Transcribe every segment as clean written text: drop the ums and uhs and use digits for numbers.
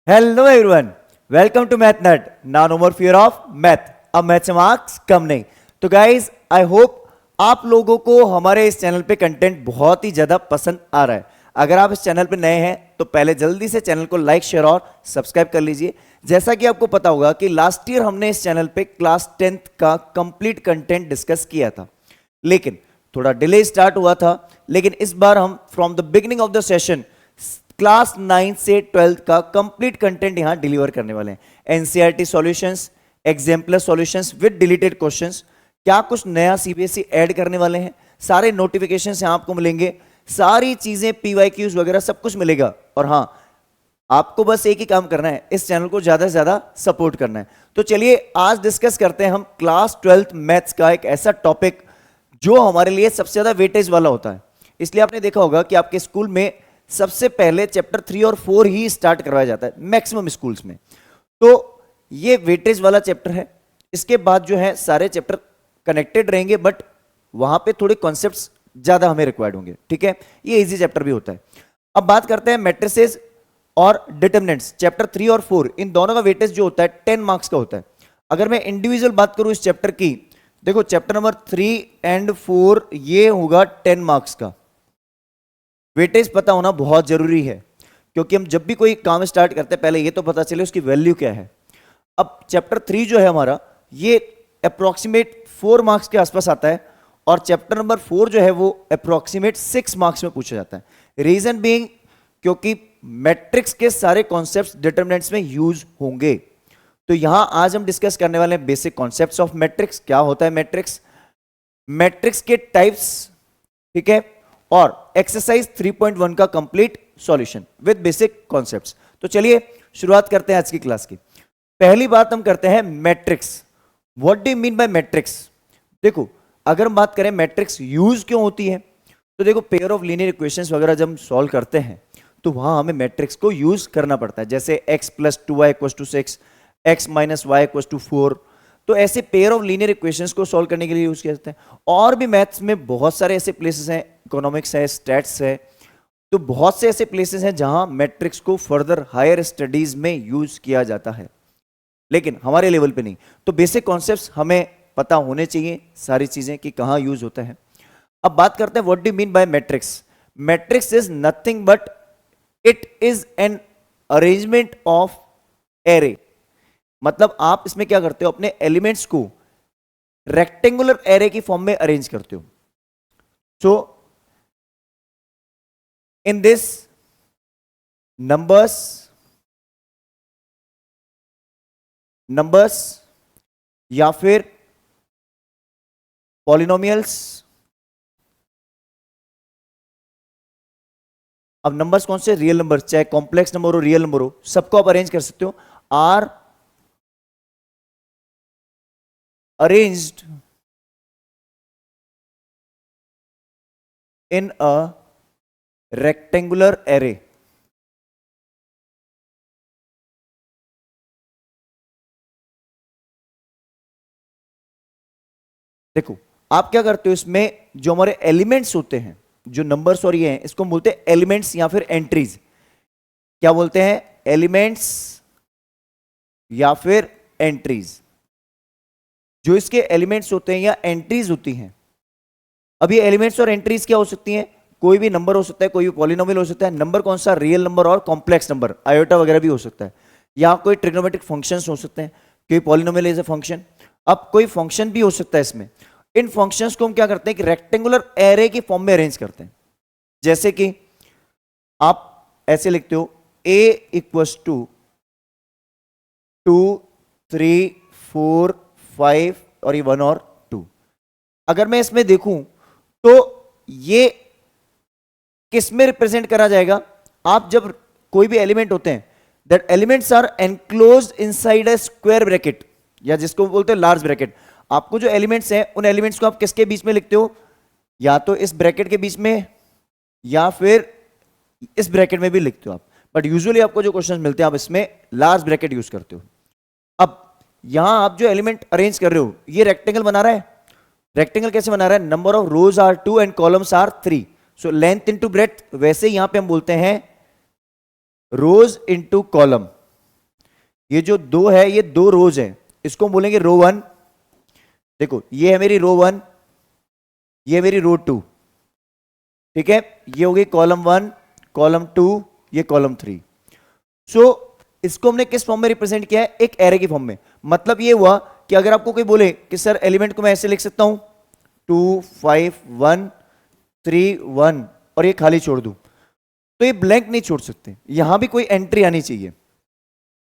Hello everyone, welcome to Math Nut. Now no more fear of math. अब math से marks कम नहीं. तो गाइज आई होप आप लोगों को हमारे इस चैनल पे कंटेंट बहुत ही ज्यादा पसंद आ रहा है. अगर आप इस चैनल पे नए हैं तो पहले जल्दी से चैनल को लाइक शेयर और सब्सक्राइब कर लीजिए. जैसा कि आपको पता होगा कि लास्ट ईयर हमने इस चैनल पे क्लास 10th का कंप्लीट कंटेंट डिस्कस किया था, लेकिन थोड़ा डिले स्टार्ट हुआ था. लेकिन इस बार हम from the beginning of the session class 9 से 12th का कंप्लीट कंटेंट यहां डिलीवर करने वाले हैं. NCERT solutions, exemplar solutions with deleted questions. क्या कुछ नया सीबीएसई ऐड करने वाले हैं, सारे नोटिफिकेशंस यहां आपको मिलेंगे, सारी चीजें पीवाईक्यूज वगैरह सब कुछ मिलेगा. और हां, आपको बस एक ही काम करना है, इस चैनल को ज्यादा से ज्यादा सपोर्ट करना है. तो चलिए आज डिस्कस करते हैं हम क्लास 12th मैथ्स का एक ऐसा टॉपिक जो हमारे लिए सबसे ज्यादा वेटेज वाला होता है. इसलिए आपने देखा होगा कि आपके स्कूल में सबसे पहले चैप्टर 3 और 4 ही स्टार्ट करवाया जाता है मैक्सिमम स्कूल्स में. तो ये वेटेज वाला चैप्टर है. इसके बाद जो है सारे चैप्टर कनेक्टेड रहेंगे, बट वहां पे थोड़े कॉन्सेप्ट्स ज्यादा हमें रिक्वायर्ड होंगे. ठीक है, ये इजी चैप्टर भी होता है. अब बात करते हैं मैट्रिसेस और डिटरमिनेंट्स. चैप्टर 3 और 4 इन दोनों का वेटेज जो होता है 10 मार्क्स का होता है. अगर मैं इंडिविजुअल बात करूं इस चैप्टर की, देखो चैप्टर नंबर 3 एंड 4 ये होगा 10 मार्क्स का. वेटेज पता होना बहुत जरूरी है, क्योंकि हम जब भी कोई काम स्टार्ट करते हैं पहले ये तो पता चले उसकी वैल्यू क्या है. अब चैप्टर 3 जो है हमारा ये अप्रोक्सीमेट 4 मार्क्स के आसपास आता है, और चैप्टर नंबर 4 जो है वो अप्रोक्सीमेट 6 मार्क्स में पूछा जाता है. रीजन बीइंग क्योंकि मैट्रिक्स के सारे कॉन्सेप्ट्स डिटरमिनेंट्स में यूज होंगे. तो यहां आज हम डिस्कस करने वाले हैं बेसिक कॉन्सेप्ट्स ऑफ मैट्रिक्स. क्या होता है मैट्रिक्स, मैट्रिक्स के टाइप्स, ठीक है, और एक्सरसाइज 3.1 का complete solution with basic concepts. तो चलिए शुरुआत करते हैं आज की क्लास की. पहली बात हम करते हैं matrix. What do you mean by matrix. देखो अगर हम बात करें मैट्रिक्स यूज क्यों होती है, तो देखो पेयर ऑफ लीनियर इक्वेशंस वगैरह जब हम सॉल्व करते हैं तो वहां हमें मैट्रिक्स को यूज करना पड़ता है. जैसे x + 2y = 6, x - y = 4. तो ऐसे पेयर ऑफ लीनियर इक्वेशंस को सॉल्व करने के लिए यूज किया जाता है. और भी मैथ्स में बहुत सारे ऐसे प्लेसेस हैं, इकोनॉमिक्स है, स्टैट्स है, तो बहुत से ऐसे प्लेसेस हैं जहां मैट्रिक्स को फर्दर हायर स्टडीज में यूज किया जाता है, लेकिन हमारे लेवल पे नहीं. तो बेसिक कॉन्सेप्ट्स हमें पता होने चाहिए सारी चीजें कि कहां यूज होता है. अब बात करते हैं what do you mean by matrix. Matrix is nothing but it is an arrangement of array. मतलब आप इसमें क्या करते हो, अपने एलिमेंट्स को रेक्टेंगुलर एरे की फॉर्म में अरेंज करते हो. सो इन दिस नंबर्स या फिर पॉलिनोमियल्स. अब नंबर्स कौन से, रियल नंबर, चाहे कॉम्प्लेक्स नंबर हो रियल नंबर हो, सबको आप अरेंज कर सकते हो. Are arranged in a rectangular array. देखो आप क्या करते हो, इसमें जो हमारे एलिमेंट्स होते हैं, जो नंबर्स और ये हैं, इसको बोलते हैं एलिमेंट्स या फिर एंट्रीज. क्या बोलते हैं, एलिमेंट्स या फिर एंट्रीज. जो इसके एलिमेंट्स होते हैं या एंट्रीज होती हैं. अब ये एलिमेंट्स और एंट्रीज क्या हो सकती हैं, कोई भी नंबर हो सकता है, कोई भी पॉलिनोमियल हो सकता है. नंबर कौन सा, रियल नंबर और कॉम्प्लेक्स नंबर, आयोटा वगैरह भी हो सकता है. या कोई ट्रिग्नोमेट्रिक फंक्शंस हो सकते हैं, कोई पॉलिनोमियल इज अ फंक्शन. अब कोई फंक्शन भी हो सकता है इसमें. इन फंक्शंस को हम क्या करते हैं कि रेक्टेंगुलर एरे की फॉर्म में अरेंज करते हैं. जैसे कि आप ऐसे लिखते हो a = 2 3 4 5 और ये 1 और 2. अगर मैं इसमें देखूं तो ये किस में रिप्रेजेंट करा जाएगा. आप जब कोई भी एलिमेंट होते हैं, that elements are enclosed inside a square bracket, या जिसको बोलते हैं लार्ज ब्रैकेट. आपको जो एलिमेंट्स हैं उन एलिमेंट्स को आप किसके बीच में लिखते हो, या तो इस ब्रैकेट के बीच में या फिर इस ब्रैकेट में भी लिखते हो आप. बट यूजुअली आपको जो क्वेश्चंस मिलते हैं आप इसमें लार्ज ब्रैकेट यूज करते हो. अब यहां आप जो एलिमेंट अरेंज कर रहे हो ये रेक्टेंगल बना रहा है. रेक्टेंगल कैसे बना रहा है, number of rows are 2 and columns are 3. So length into breadth, वैसे यहां पे हम बोलते हैं रोज इनटू कॉलम. ये जो दो है ये दो रोज है, इसको हम बोलेंगे रो वन। देखो ये है मेरी रो वन, ये है मेरी रो टू, ठीक है, ये हो गई कॉलम वन, कॉलम टू, ये कॉलम थ्री। सो इसको हमने किस फॉर्म में रिप्रेजेंट किया है? एक एरे की फॉर्म में। मतलब ये हुआ कि अगर आपको कोई बोले कि सर एलिमेंट को मैं ऐसे लिख सकता हूं 2 5 1 3 1 और ये खाली छोड़ दूं, तो ये ब्लैंक नहीं छोड़ सकते, यहां भी कोई एंट्री आनी चाहिए।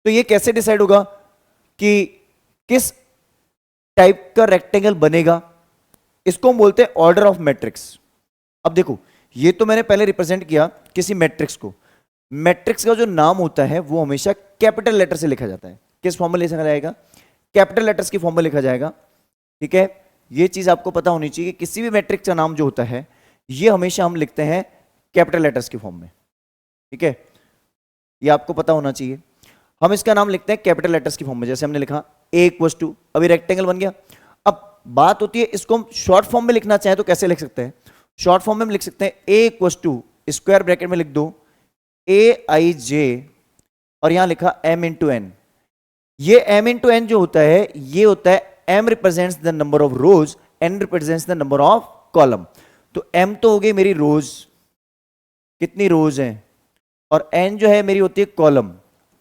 तो ये कैसे डिसाइड होगा कि किस टाइप का रेक्टेंगल बनेगा? इसको हम बोलते हैं ऑर्डर ऑफ मैट्रिक्स। अब देखो ये तो मैंने पहले रिप्रेजेंट किया किसी मैट्रिक्स को। मैट्रिक्स का जो नाम होता है वो हमेशा कैपिटल लेटर से लिखा जाता है। किस फॉर्म में लिखा जाएगा? कैपिटल लेटर्स की फॉर्म में लिखा जाएगा, ठीक है। ये चीज आपको पता होनी चाहिए कि किसी भी मैट्रिक्स का नाम जो होता है ये हमेशा हम लिखते हैं कैपिटल लेटर्स की फॉर्म में, ठीक है, ये आपको पता होना चाहिए। हम इसका नाम लिखते हैं कैपिटल लेटर्स की फॉर्म में, जैसे हमने लिखा a इक्वल्स टू, अभी रेक्टेंगल बन गया। अब बात होती है इसको हम शॉर्ट फॉर्म में लिखना चाहें तो कैसे लिख सकते हैं? शॉर्ट फॉर्म में हम लिख सकते हैं a equals to, square bracket में लिख दो aij और यहां लिखा m इंटू एन। ये m इंटू एन जो होता है ये होता है m represents the number of rows, n represents the number of column. तो m तो हो गई मेरी रोज, कितनी रोज हैं, और n जो है मेरी होती है कॉलम।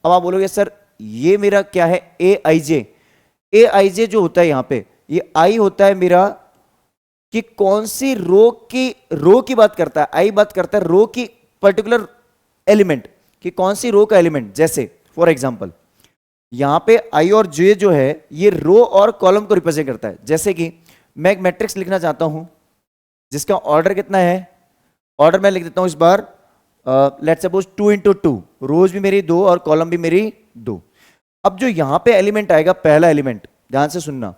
अब आप बोलोगे सर ये मेरा क्या है? aij जो होता है यहां पे ये i होता है मेरा कि कौन सी रो की बात करता है, आई बात करता है रो की पर्टिकुलर एलिमेंट कि कौन सी रो का एलिमेंट। जैसे फॉर एग्जांपल यहां पे आई और जे जो है ये रो और कॉलम को रिप्रेजेंट करता है। जैसे कि मैं एक मैट्रिक्स लिखना चाहता हूं जिसका ऑर्डर कितना है, ऑर्डर मैं लिख देता हूं इस बार लेट्स सपोज 2 इंटू 2, रोज भी मेरी 2 और कॉलम भी मेरी 2। अब जो यहां पे एलिमेंट आएगा, पहला एलिमेंट, ध्यान से सुनना,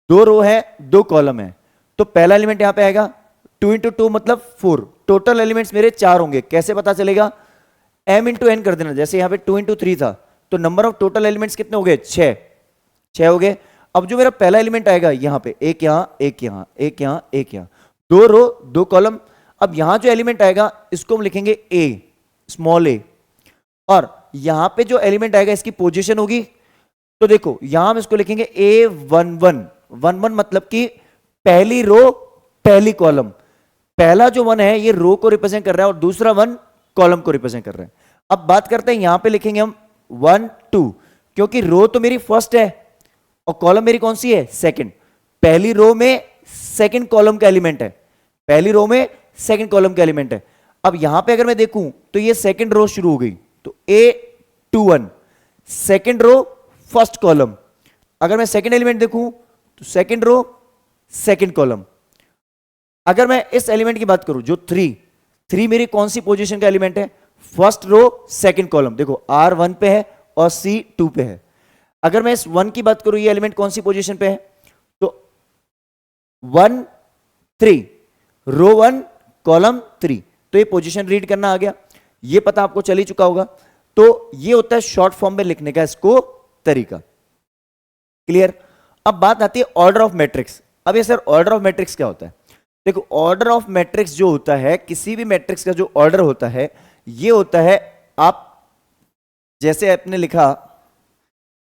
2 रो है 2 कॉलम है, तो पहला एलिमेंट यहां पे आएगा 2 इंटू 2 मतलब 4। टोटल एलिमेंट्स मेरे 4 होंगे। कैसे पता चलेगा? m इंटू एन कर देना। जैसे यहां पे 2 इंटू 3 था तो नंबर ऑफ टोटल एलिमेंट्स कितने हो गए? 6 हो गए। अब जो मेरा पहला एलिमेंट आएगा यहां पे एक यहां एक यहां एक यहां एक यहां, 2 रो 2 कॉलम। अब यहां जो एलिमेंट आएगा इसको हम लिखेंगे a, स्मॉल a, और यहां पे जो एलिमेंट आएगा इसकी पोजीशन होगी, तो देखो यहां हम इसको लिखेंगे a11। 11 मतलब कि पहली रो पहली कॉलम। पहला जो 1 है ये रो को रिप्रेजेंट कर रहा है और दूसरा 1 कॉलम को रिप्रेजेंट कर रहा है। अब बात करते हैं यहां पे लिखेंगे हम 1 2, क्योंकि रो तो मेरी फर्स्ट है और कॉलम मेरी कौन सी है? सेकंड। पहली रो में सेकंड कॉलम का एलिमेंट है, पहली रो में सेकंड कॉलम का एलिमेंट है। अब यहां पे अगर मैं देखूं तो ये सेकंड रो शुरू हो गई, तो A21 second row first column. अगर मैं सेकंड एलिमेंट देखूं तो सेकंड रो सेकंड कॉलम। अगर मैं इस एलिमेंट की बात करूं जो 3 मेरी कौन सी पोजीशन का एलिमेंट है? First row second column. देखो R1 पे है और C2 पे है। अगर मैं इस 1 की बात करूं ये एलिमेंट कौन सी पोजीशन पे है? तो 1 3, रो 1 कॉलम 3। तो ये पोजीशन रीड करना आ गया, ये पता आपको चल ही चुका होगा। तो ये होता है शॉर्ट फॉर्म में लिखने का इसको तरीका। क्लियर? अब बात आती है ऑर्डर ऑफ मैट्रिक्स। अब ये सर ऑर्डर ऑफ मैट्रिक्स क्या होता है? देखो ऑर्डर ऑफ मैट्रिक्स जो होता है, किसी भी मैट्रिक्स का जो ऑर्डर होता है ये होता है, आप जैसे आपने लिखा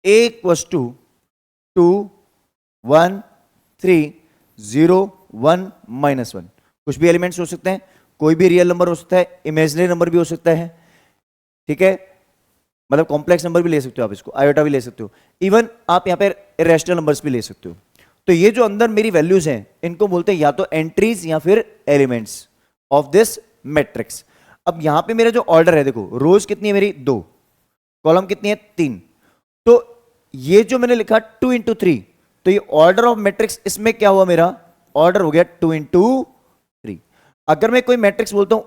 a इक्वल्स टू 2 1 3 0 1 -1। कुछ भी एलिमेंट्स हो सकते हैं, कोई भी रियल नंबर हो सकता है, इमेजिनरी नंबर भी हो सकता है, ठीक है, मतलब कॉम्प्लेक्स नंबर भी ले सकते हो आप, इसको आयोटा भी ले सकते हो, इवन आप यहां पर इरेशनल नंबर्स भी ले सकते हो। तो ये जो अंदर मेरी वैल्यूज हैं इनको बोलते हैं या तो एंट्रीज या फिर एलिमेंट्स ऑफ दिस मैट्रिक्स। अब यहां पे मेरा जो ऑर्डर है, देखो रोज कितनी है मेरी? 2, कॉलम कितनी है? 3। तो ये जो मैंने लिखा 2 इंटू 3, तो ये ऑर्डर ऑफ मैट्रिक्स, इसमें क्या हुआ? मेरा ऑर्डर हो गया 2 इंटू 3। अगर मैं कोई मैट्रिक्स बोलता हूं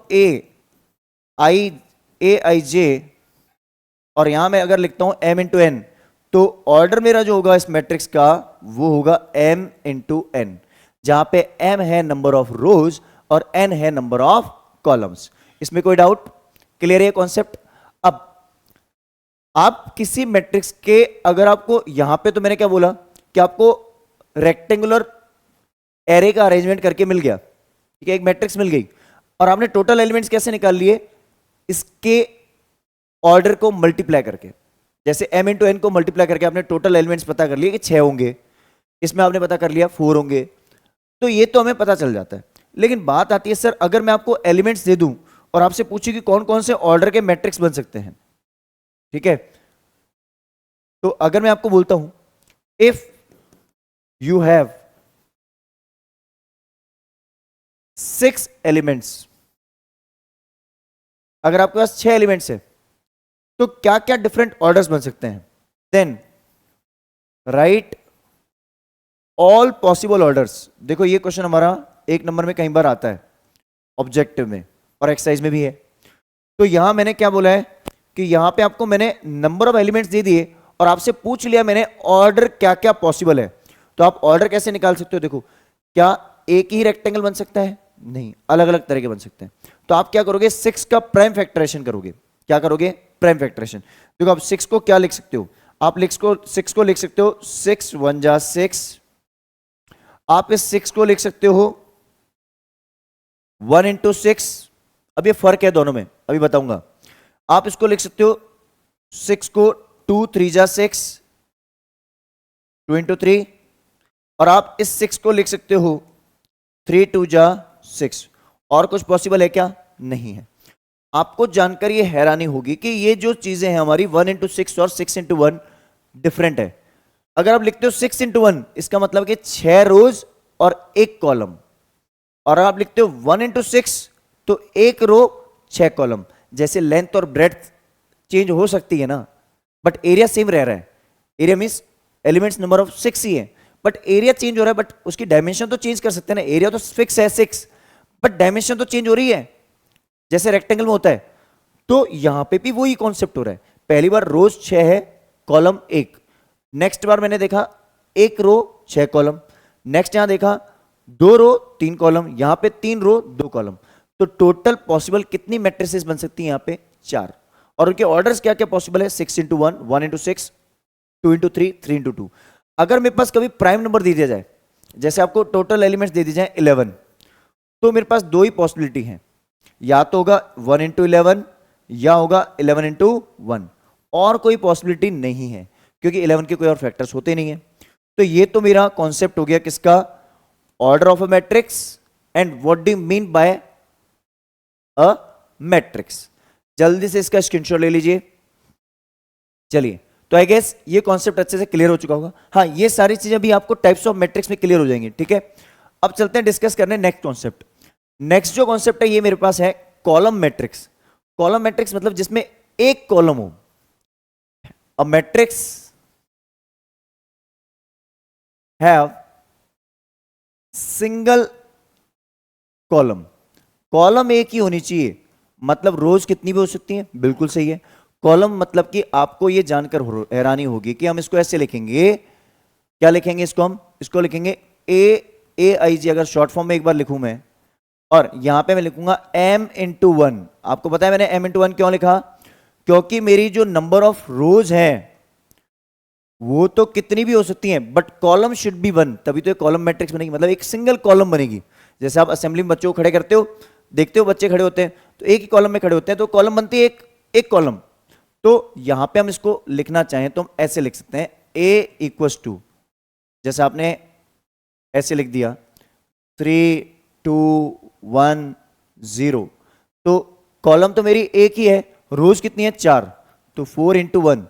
आई जे और यहां मैं अगर लिखता हूं m इंटू एन, तो ऑर्डर मेरा जो होगा इस मैट्रिक्स का वो होगा m इंटू एन, जहां पे m है नंबर ऑफ रोज और n है नंबर ऑफ कॉलम्स। इसमें कोई डाउट? क्लियर है कॉन्सेप्ट? अब आप किसी मैट्रिक्स के, अगर आपको यहां पे, तो मैंने क्या बोला कि आपको रेक्टेंगुलर एरे का अरेंजमेंट करके मिल गया, ठीक है, एक मैट्रिक्स मिल गई, और आपने टोटल एलिमेंट्स कैसे निकाल लिए? इसके ऑर्डर को मल्टीप्लाई करके। जैसे m इंटू एन को मल्टीप्लाई करके आपने टोटल एलिमेंट्स पता कर लिए कि 6 होंगे, इसमें आपने पता कर लिया 4 होंगे, तो ये तो हमें पता चल जाता है। लेकिन बात आती है सर अगर मैं आपको एलिमेंट्स दे दूं और आपसे पूछी कि कौन कौन से ऑर्डर के मैट्रिक्स बन सकते हैं, ठीक है, तो अगर मैं आपको बोलता हूं इफ यू हैव 6 एलिमेंट्स, अगर आपके पास 6 एलिमेंट्स है तो क्या क्या डिफरेंट ऑर्डर्स बन सकते हैं, then write all possible orders. देखो ये क्वेश्चन हमारा 1 नंबर में कई बार आता है, ऑब्जेक्टिव में और एक्सरसाइज में भी है। तो यहां मैंने क्या बोला है कि यहां पे आपको मैंने नंबर ऑफ एलिमेंट्स दे दिए और आपसे पूछ लिया मैंने ऑर्डर क्या क्या पॉसिबल है। तो आप ऑर्डर कैसे निकाल सकते हो, देखो क्या एक ही रेक्टेंगल बन सकता है, नहीं, अलग अलग तरह के बन सकते हैं। तो आप क्या करोगे, 6 का प्राइम फैक्टराइजेशन करोगे। क्या करोगे, प्राइम फैक्टराइजेशन। देखो आप 6 को क्या लिख सकते हो, आप 6 को लिख सकते हो 6 1 जा 6, आप इस 6 को लिख सकते हो 1 इंटू 6, अब ये फर्क है दोनों में, अभी बताऊंगा। आप इसको लिख सकते हो 6 को 2 3 जा 6, 2 इंटू 3, और आप इस 6 को लिख सकते हो 3 2 जा 6। और कुछ पॉसिबल है क्या, नहीं है। आपको जानकर ये हैरानी होगी कि ये जो चीजें हैं हमारी 1 इंटू 6 और 6 इंटू 1 डिफरेंट है। अगर आप लिखते हो 6 इंटू 1 इसका मतलब कि 6 रोज और 1 कॉलम, और आप लिखते हो 1 इंटू 6 तो 1 रो 6 कॉलम। जैसे लेंथ और ब्रेड्थ चेंज हो सकती है ना, बट एरिया सेम रह रहा है। Area means elements number of 6 ही है, बट एरिया चेंज हो रहा है, बट उसकी डायमेंशन तो चेंज कर सकते हैं ना। एरिया तो फिक्स है 6, बट डायमेंशन तो चेंज हो रही है जैसे रेक्टेंगल में होता है। तो यहां पे भी वही कॉन्सेप्ट हो रहा है। पहली बार रोज 6 है, कॉलम 1। नेक्स्ट बार मैंने देखा 1 रो 6 कॉलम, नेक्स्ट यहां देखा 2 रो 3 कॉलम, यहां पे 3 रो 2 कॉलम। तो टोटल पॉसिबल कितनी मैट्रिसेस बन सकती हैं यहां पे, 4। और उनके ऑर्डर्स क्या क्या पॉसिबल है, 6 इंटू 1, 1 इंटू 6, 2 इंटू 3, 3 इंटू 2। अगर मेरे पास कभी प्राइम नंबर दे दिया जाए, जैसे आपको टोटल एलिमेंट्स दे दी जाए 11, तो मेरे पास दो ही पॉसिबिलिटी हैं, या तो होगा 1 इंटू 11 या होगा 11 इंटू 1, और कोई पॉसिबिलिटी नहीं है क्योंकि 11 के कोई और फैक्टर्स होते नहीं है। तो ये तो मेरा कॉन्सेप्ट हो गया किसका, order of a matrix and what do you mean by a matrix. जल्दी से इसका स्क्रीनशॉट ले लीजिए। चलिए, तो आई गेस ये कॉन्सेप्ट अच्छे से क्लियर हो चुका होगा। हाँ, ये सारी चीजें भी आपको टाइप्स ऑफ मैट्रिक्स में क्लियर हो जाएंगी, ठीक है। अब चलते हैं डिस्कस करने नेक्स्ट कॉन्सेप्ट। नेक्स्ट जो कॉन्सेप्ट है ये मेरे पास है कॉलम मैट्रिक्स। कॉलम मैट्रिक्स मतलब जिसमें एक कॉलम हो। अ matrix have single column. Column एक ही होनी चाहिए, मतलब रोज कितनी भी हो सकती है, बिल्कुल सही है। कॉलम मतलब कि आपको ये जानकर हैरानी होगी कि हम इसको ऐसे लिखेंगे, क्या लिखेंगे इसको, हम इसको लिखेंगे ए आई जी। अगर शॉर्ट फॉर्म में एक बार लिखूं मैं, और यहां पे मैं लिखूंगा m इंटू 1। आपको पता है मैंने m इंटू 1 क्यों लिखा, क्योंकि मेरी जो नंबर ऑफ रोज है वो तो कितनी भी हो सकती हैं, बट कॉलम शुड बी 1, तभी तो एक कॉलम मैट्रिक्स बनेगी, मतलब एक सिंगल कॉलम बनेगी। जैसे आप असेंबली में बच्चों को खड़े करते हो, देखते हो बच्चे खड़े होते हैं तो एक ही कॉलम में खड़े होते हैं, तो कॉलम बनती है एक कॉलम। तो यहां पे हम इसको लिखना चाहें तो हम ऐसे लिख सकते हैं a इक्वल्स टू, जैसे आपने ऐसे लिख दिया 3 2 1 0। तो कॉलम तो मेरी एक ही है, रोज कितनी है 4, तो 4 इंटू 1,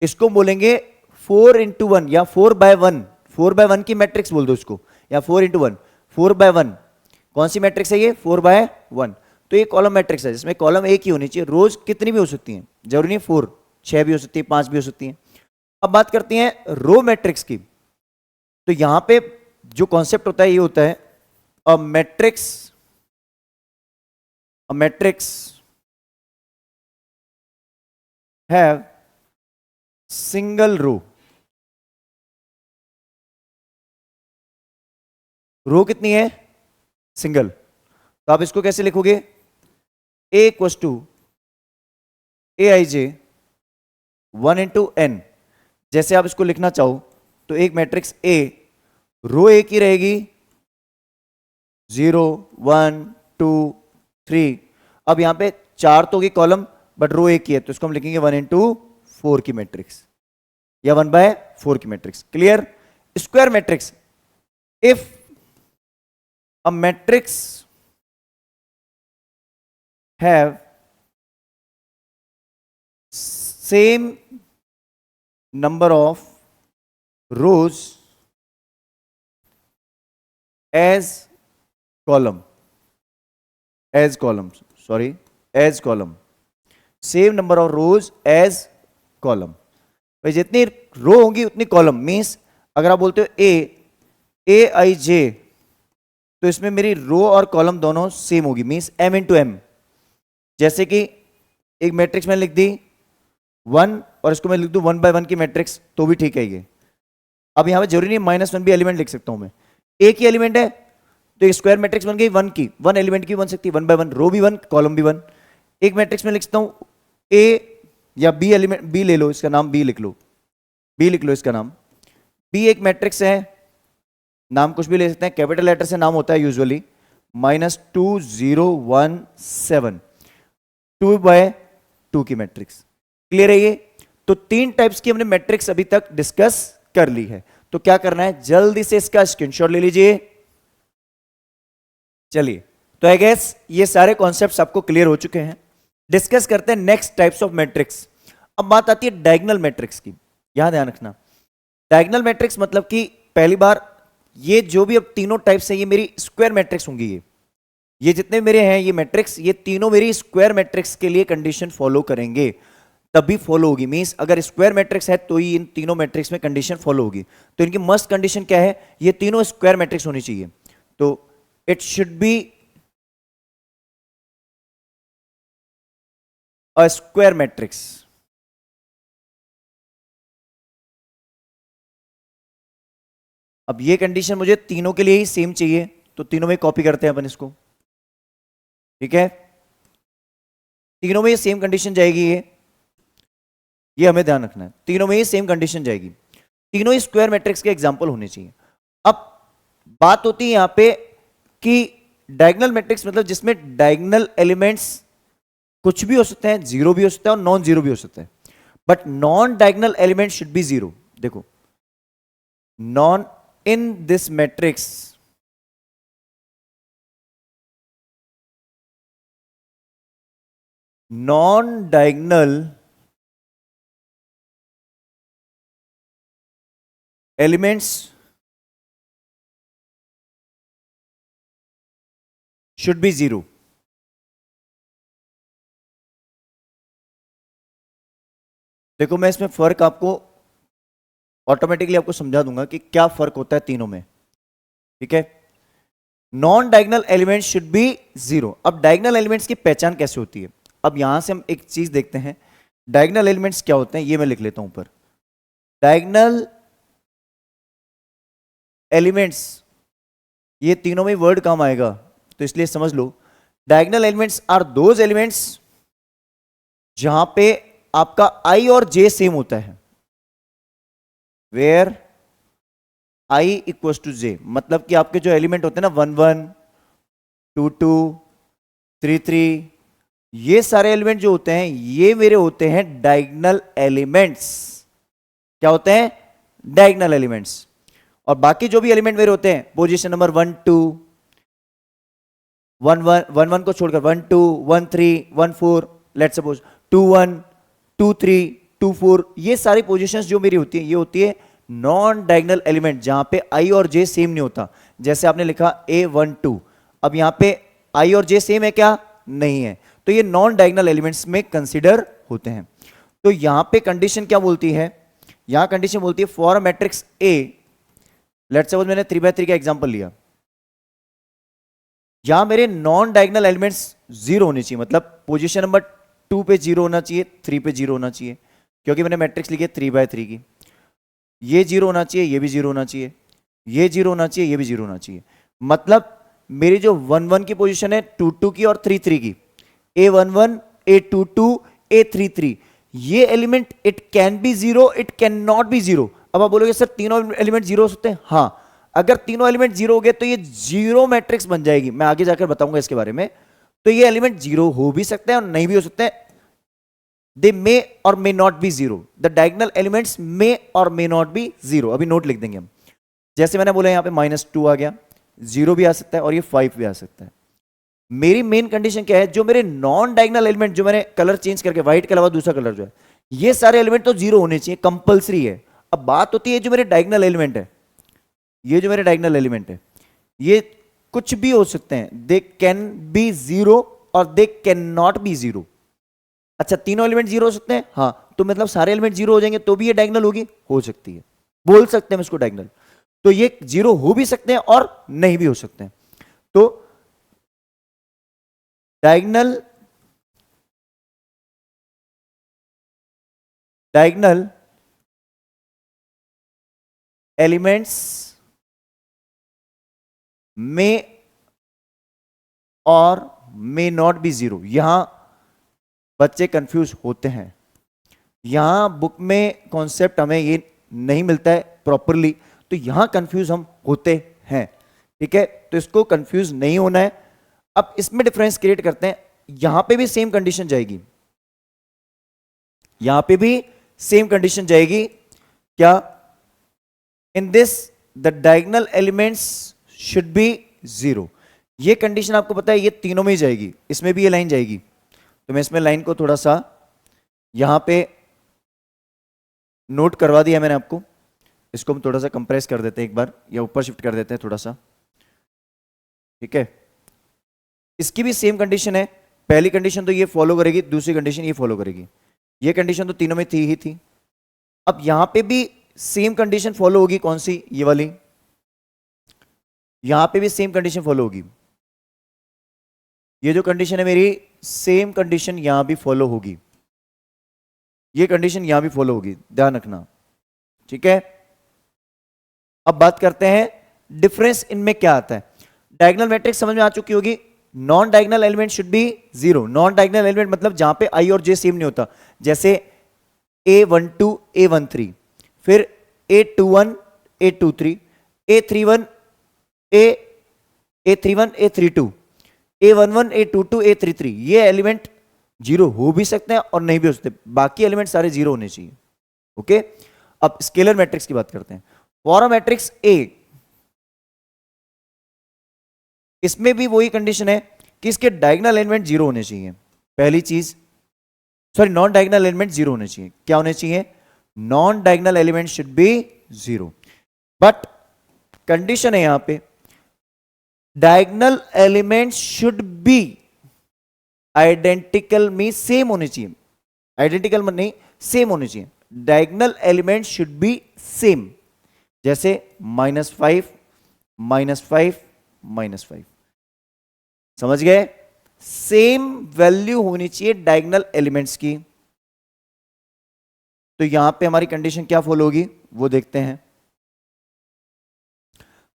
इसको बोलेंगे 4 इंटू 1 या 4 बाय 1। 4 बाय 1 की मैट्रिक्स बोल दो इसको, या 4 इंटू 1, 4 बाय 1। कौन सी मैट्रिक्स है ये, 4 बाय 1। तो ये कॉलम मैट्रिक्स है जिसमें कॉलम एक ही होनी चाहिए, रोज कितनी भी हो सकती हैं, जरूरी नहीं 4, 6 भी हो सकती है, 5 भी हो सकती हैं। अब बात करते हैं रो मैट्रिक्स की। तो यहां पे जो कॉन्सेप्ट होता है ये होता है a matrix have single row. Row कितनी है, सिंगल। तो आप इसको कैसे लिखोगे, a equals to A I J 1 into N. जैसे आप इसको लिखना चाहो तो एक मैट्रिक्स A, रो एक ही रहेगी 0 1 2 3। अब यहां पे 4 तो होगी कॉलम, बट रो एक ही है, तो इसको हम लिखेंगे 1 इंटू 4 की मैट्रिक्स या 1/4 की matrix. Clear? Square matrix, if a matrix have same number of rows as column, as column, same number of rows as column। भाई जितनी रो होंगी उतनी कॉलम, मींस अगर आप बोलते हो ए आई जे, तो इसमें मेरी रो और कॉलम दोनों सेम होगी, मींस m इंटू एम। जैसे कि एक मैट्रिक्स में लिख दी 1 और इसको मैं लिख दूं 1/1 की मैट्रिक्स, तो भी ठीक है ये। अब यहां पे जरूरी नहीं -1 भी एलिमेंट लिख सकता हूं मैं, एक ही एलिमेंट है तो एक स्क्वायर मैट्रिक्स बन गई 1 की, 1 एलिमेंट की बन सकती है 1/1, रो भी 1 कॉलम भी 1। एक मैट्रिक्स में लिखता हूं ए या बी एलिमेंट, बी ले लो, इसका नाम बी लिख लो, बी लिख लो इसका नाम। बी एक मैट्रिक्स है, नाम कुछ भी ले सकते हैं, कैपिटल लेटर से नाम होता है यूजुअली, -2 0 1 7, 2/2 की मैट्रिक्स। क्लियर है ये? तो 3 टाइप्स की हमने मैट्रिक्स अभी तक डिस्कस कर ली है। तो क्या करना है, जल्दी से इसका स्क्रीनशॉट ले लीजिए। चलिए, तो आई गेस ये सारे कॉन्सेप्ट्स आपको क्लियर हो चुके हैं। डिस्कस करते हैं नेक्स्ट टाइप्स ऑफ मैट्रिक्स। अब बात आती है डायगोनल मैट्रिक्स की। यहां ध्यान रखना, डायगोनल मैट्रिक्स मतलब कि पहली बार ये जो भी अब तीनों टाइप्स हैं ये मेरी स्क्वायर मैट्रिक्स होंगी। ये जितने मेरे हैं ये मैट्रिक्स, ये तीनों मेरी स्क्वायर मैट्रिक्स के लिए कंडीशन फॉलो करेंगे, तभी फॉलो होगी। मींस अगर स्क्वायर मैट्रिक्स है तो ही इन तीनों मैट्रिक्स में कंडीशन फॉलो होगी। तो इनकी मस्ट कंडीशन क्या है, ये तीनों स्क्वायर मैट्रिक्स होनी चाहिए। तो it should be a square matrix. अब ये कंडीशन मुझे तीनों के लिए ही सेम चाहिए, तो तीनों में कॉपी करते हैं अपन इसको। ठीक है, तीनों में ये सेम कंडीशन जाएगी, ये हमें ध्यान रखना है, तीनों में ही सेम कंडीशन जाएगी, तीनों ही स्क्वायर मैट्रिक्स के एग्जांपल होने चाहिए। अब बात होती है यहां पे कि डायगोनल मैट्रिक्स मतलब जिसमें डायगोनल एलिमेंट्स कुछ भी हो सकते हैं, जीरो भी हो सकता है और नॉन जीरो भी हो सकता है, but non diagonal element should be zero. देखो, non in this matrix non diagonal elements should be zero. देखो, मैं इसमें फर्क आपको ऑटोमेटिकली आपको समझा दूंगा कि क्या फर्क होता है तीनों में। ठीक है, non diagonal elements should be zero. अब डायगोनल एलिमेंट्स की पहचान कैसे होती है, अब यहां से हम एक चीज देखते हैं, डायगोनल एलिमेंट्स क्या होते हैं, ये मैं लिख लेता हूं ऊपर। डायगोनल एलिमेंट्स, ये तीनों में वर्ड काम आएगा तो इसलिए समझ लो, diagonal elements are those elements जहां पे आपका आई और जे सेम होता है, where I equals to J. मतलब कि आपके जो एलिमेंट होते हैं ना 1 1 2 2 3 3, ये सारे एलिमेंट जो होते हैं ये मेरे होते हैं डायगोनल एलिमेंट्स। क्या होते हैं? Diagonal elements. और बाकी जो भी एलिमेंट मेरे होते हैं पोजीशन नंबर 1 2 1 1 1 को छोड़कर 1 2 1 3 1 4, लेट्स सपोज 2 1 2 3 2 4, ये सारी पोजीशंस जो मेरी होती है ये होती है नॉन डायगोनल एलिमेंट, जहां पे आई और जे सेम नहीं होता। जैसे आपने लिखा A12, अब यहां पे आई और जे सेम है क्या? नहीं है, तो ये नॉन डायगोनल एलिमेंट्स में कंसीडर होते हैं। तो यहां पे कंडीशन क्या बोलती है, यहां कंडीशन बोलती है for a matrix A, let's suppose मैंने 3x3 का एग्जांपल लिया, यहां मेरे नॉन डायगोनल एलिमेंट्स जीरो होने चाहिए, मतलब पोजीशन नंबर 2 पे जीरो होना चाहिए, 3 पे जीरो होना चाहिए, क्योंकि मैंने मैट्रिक्स लिखी है 3x3 की। ये जीरो होना चाहिए, ये भी जीरो होना चाहिए, ये जीरो होना चाहिए, ये भी जीरो होना चाहिए। मतलब मेरी जो 1 1 की पोजीशन है 2 2 की और 3 3 की, A11 A22 A33, ये element it can be zero, it can not be zero. अब आप बोलोगे सर तीनों एलिमेंट जीरो हो सकते हैं? हाँ, अगर तीनों एलिमेंट जीरो हो गए तो ये जीरो मैट्रिक्स बन जाएगी, मैं आगे जाकर बताऊंगा इसके बारे में। तो ये एलिमेंट जीरो हो भी सकते हैं और नहीं भी हो सकते हैं, they may or may not be zero, the diagonal elements may or may not be zero. अभी नोट लिख देंगे हम, जैसे मैंने बोला यहां पे -2 आ गया, 0 भी आ सकता है और ये 5 भी आ सकता है। मेरी मेन कंडीशन क्या है, जो मेरे नॉन डायगोनल एलिमेंट, जो मैंने कलर चेंज करके व्हाइट के अलावा दूसरा कलर जो है, ये सारे एलिमेंट तो जीरो होने चाहिए, कंपलसरी है। अब बात होती है जो मेरे डायगोनल एलिमेंट है, ये जो मेरे डायगोनल एलिमेंट है, ये कुछ भी हो सकते हैं, दे कैन बी जीरो और they can not be zero. अच्छा, तीनों एलिमेंट जीरो हो सकते हैं, हाँ, तो मतलब सारे एलिमेंट जीरो हो जाएंगे तो भी ये डायगोनल होगी, हो सकती है, बोल सकते हैं इसको डायगोनल। तो ये जीरो हो भी सकते हैं और नहीं भी हो सकते हैं। तो डायगोनल एलिमेंट्स में और मे नॉट बी जीरो। यहां बच्चे कंफ्यूज होते हैं, यहां बुक में कॉन्सेप्ट हमें ये नहीं मिलता है प्रॉपरली, तो यहां कंफ्यूज हम होते हैं, ठीक है, तो इसको कंफ्यूज नहीं होना है। अब इसमें डिफरेंस क्रिएट करते हैं, यहां पे भी सेम कंडीशन जाएगी, यहां पे भी सेम कंडीशन जाएगी, क्या, in this the diagonal elements should be zero. ये कंडीशन आपको पता है ये तीनों में ही जाएगी, इसमें भी ये लाइन जाएगी। तो मैं इसमें लाइन को थोड़ा सा यहां पे नोट करवा दिया मैंने आपको, इसको हम थोड़ा सा कंप्रेस कर देते हैं एक बार, या ऊपर शिफ्ट कर देते हैं थोड़ा सा, ठीक है। इसकी भी सेम कंडीशन है, पहली कंडीशन तो ये फॉलो करेगी, दूसरी कंडीशन ये फॉलो करेगी, ये कंडीशन तो तीनों में थी ही थी। अब यहां पे भी सेम कंडीशन फॉलो होगी, कौन सी, ये वाली, यहां पे भी सेम कंडीशन फॉलो होगी, ये जो कंडीशन है मेरी, सेम कंडीशन यहां भी फॉलो होगी, ये कंडीशन यहां भी फॉलो होगी, ध्यान रखना, ठीक है। अब बात करते हैं डिफरेंस इनमें क्या आता है। डायगोनल मैट्रिक्स समझ में आ चुकी होगी, non diagonal element should be zero. Non diagonal element मतलब जहां पे आई और जे सेम नहीं होता, जैसे A12 A13, फिर A21 A23, A31 A31 A32, A11 A22 A33, ये एलिमेंट जीरो हो भी सकते हैं और नहीं भी हो सकते, बाकी एलिमेंट सारे जीरो होने चाहिए, ओके। अब स्केलर मैट्रिक्स की बात करते हैं। फॉर अ मैट्रिक्स ए, इसमें भी वही कंडीशन है कि इसके डायगोनल एलिमेंट जीरो होने चाहिए, पहली चीज, sorry, non diagonal element zero होने चाहिए। क्या होने चाहिए, non diagonal element should be zero, but condition है यहां पे, diagonal element should be identical में सेम होने चाहिए, आइडेंटिकल में नहीं, सेम होने चाहिए, diagonal element should B same, जैसे -5 -5 -5, समझ गए, सेम वैल्यू होनी चाहिए डायगोनल एलिमेंट्स की। तो यहां पे हमारी कंडीशन क्या फॉलो होगी वो देखते हैं,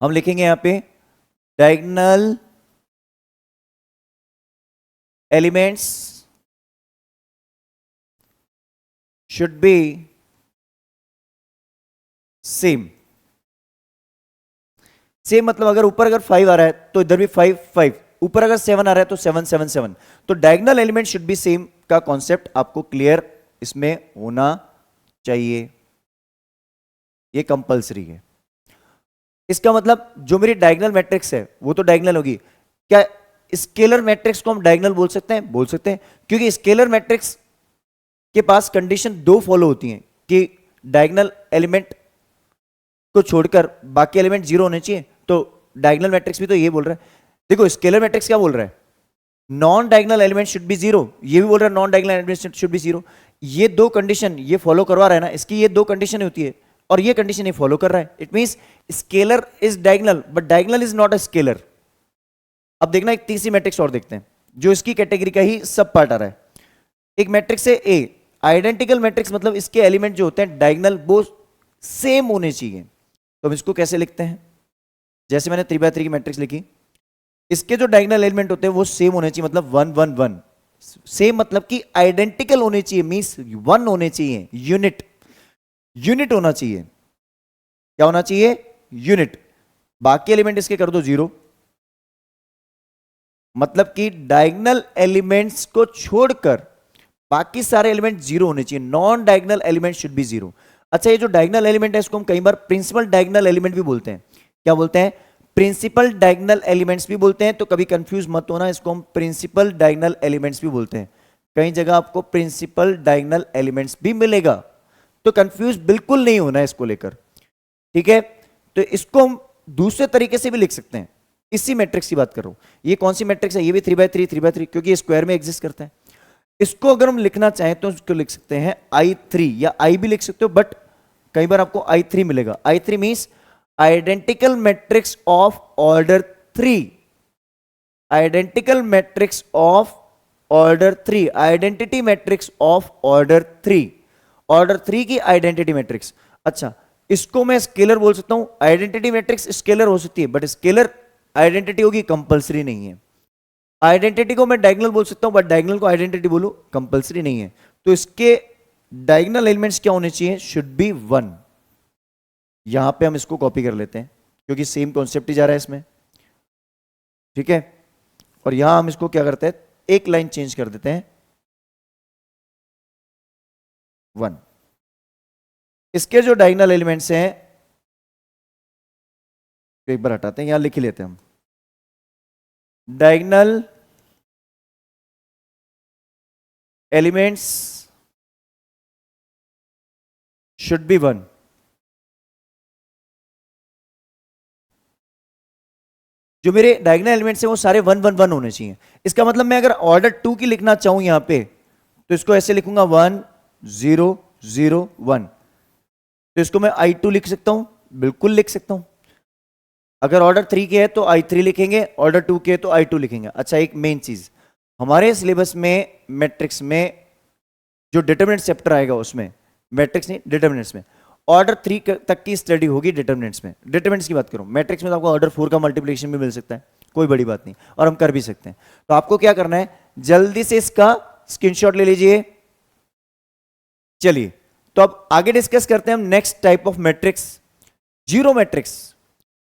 हम लिखेंगे यहां पे diagonal elements should B same. Same मतलब अगर ऊपर अगर 5 आ रहा है तो इधर भी 5 5, ऊपर अगर 7 आ रहा है तो 7 7 7, तो diagonal element should B same का कॉन्सेप्ट आपको क्लियर इसमें होना चाहिए, ये कंपलसरी है। इसका मतलब जो मेरी डायगोनल मैट्रिक्स है वो तो डायगोनल होगी। क्या स्केलर मैट्रिक्स को हम डायगोनल बोल सकते हैं, बोल सकते हैं, क्योंकि स्केलर मैट्रिक्स के पास कंडीशन दो फॉलो होती हैं कि डायगोनल एलिमेंट को छोड़कर बाकी एलिमेंट जीरो होने चाहिए। तो डायगोनल मैट्रिक्स भी तो ये बोल रहा है, देखो स्केलर मैट्रिक्स क्या बोल रहा है, non diagonal element should be zero, ये भी बोल रहा है non diagonal element should be zero. ये दो कंडीशन ये फॉलो करवा रहा है ना, इसकी ये दो कंडीशन होती है और ये कंडीशन ये फॉलो कर रहा है, it means scalar is diagonal but diagonal is not a scalar. अब देखना एक तीसरी मैट्रिक्स और देखते हैं जो इसकी कैटेगरी का ही सब पार्ट आ रहा है। एक मैट्रिक्स है ए, आइडेंटिकल मैट्रिक्स मतलब इसके एलिमेंट जो होते हैं डायगोनल वो सेम होने चाहिए। तो हम इसको कैसे लिखते हैं, जैसे मैंने 3x3 की मैट्रिक्स लिखी, इसके जो डायगोनल एलिमेंट होते हैं वो सेम होने चाहिए, मतलब 1 1 1, सेम मतलब कि आइडेंटिकल होने चाहिए, मींस 1 होने चाहिए, यूनिट, यूनिट होना चाहिए। क्या होना चाहिए, यूनिट। बाकी एलिमेंट इसके कर दो जीरो, मतलब कि डायगोनल एलिमेंट्स को छोड़कर बाकी सारे एलिमेंट जीरो होने चाहिए, non diagonal element should be zero. अच्छा, ये जो डायगोनल एलिमेंट है इसको हम कई बार प्रिंसिपल डायगोनल एलिमेंट भी बोलते हैं। क्या बोलते हैं? प्रिंसिपल डायगोनल एलिमेंट्स भी बोलते हैं, तो कभी कंफ्यूज मत होना, इसको हम प्रिंसिपल डायगोनल एलिमेंट्स भी बोलते हैं। कई जगह आपको प्रिंसिपल डायगोनल एलिमेंट्स भी मिलेगा, तो कंफ्यूज बिल्कुल नहीं होना है इसको लेकर, ठीक है। तो इसको हम दूसरे तरीके से भी लिख सकते हैं, इसी मैट्रिक्स की बात कर रहा हूं। ये कौन सी मैट्रिक्स है? ये भी 3x3 3x3, क्योंकि ये स्क्वायर में एग्जिस्ट करता है। इसको अगर हम लिखना चाहें तो इसको लिख सकते हैं I3, या I भी लिख सकते हो, बट कई बार आपको I3 मिलेगा। I3 means identical matrix of order 3, identical matrix of order 3, identity matrix of order 3, order 3 की आइडेंटिटी मैट्रिक्स। अच्छा, इसको मैं स्केलर बोल सकता हूं। आइडेंटिटी मैट्रिक्स स्केलर हो सकती है, बट स्केलर आइडेंटिटी होगी, कंपलसरी नहीं है। आइडेंटिटी को मैं डायगोनल बोल सकता हूं, बट डायगोनल को आइडेंटिटी बोलूं, कंपलसरी नहीं है। तो इसके डायगोनल एलिमेंट्स क्या होने चाहिए? Should be 1। यहां पे हम इसको कॉपी कर लेते हैं, क्योंकि सेम कॉन्सेप्ट ही जा रहा है इसमें, ठीक है। और यहां हम इसको क्या करते हैं, एक लाइन चेंज कर देते हैं, 1। इसके जो डायगोनल एलिमेंट्स हैं, एक बार हटाते हैं, यहां लिख ही लेते हैं हम। Diagonal elements should B 1। जो मेरे डायगोनल एलिमेंट्स हैं वो सारे 1 1 1 होने चाहिए। इसका मतलब मैं अगर ऑर्डर 2 की लिखना चाहूं यहां पे, तो इसको ऐसे लिखूंगा 1 0 0 1। तो इसको मैं I2 लिख सकता हूं, बिल्कुल लिख सकता हूं। अगर ऑर्डर 3 के है तो I3 लिखेंगे, ऑर्डर 2 के है तो I2 लिखेंगे। अच्छा, एक मेन चीज हमारे सिलेबस में मैट्रिक्स में जो डिटरमिनेंट चैप्टर आएगा उसमें, मैट्रिक्स नहीं डिटरमिनेंट्स में, ऑर्डर 3 तक की स्टडी होगी डिटरमिनेंट्स में। डिटरमिनेंट्स की बात करूं, मैट्रिक्स में तो आपको ऑर्डर 4 का मल्टीप्लिकेशन भी मिल सकता है, कोई बड़ी बात नहीं, और हम कर भी सकते हैं। तो आपको क्या करना है, जल्दी से इसका स्क्रीनशॉट ले लीजिए। चलिए, तो अब आगे डिस्कस करते हैं हम next type of matrix, zero matrix.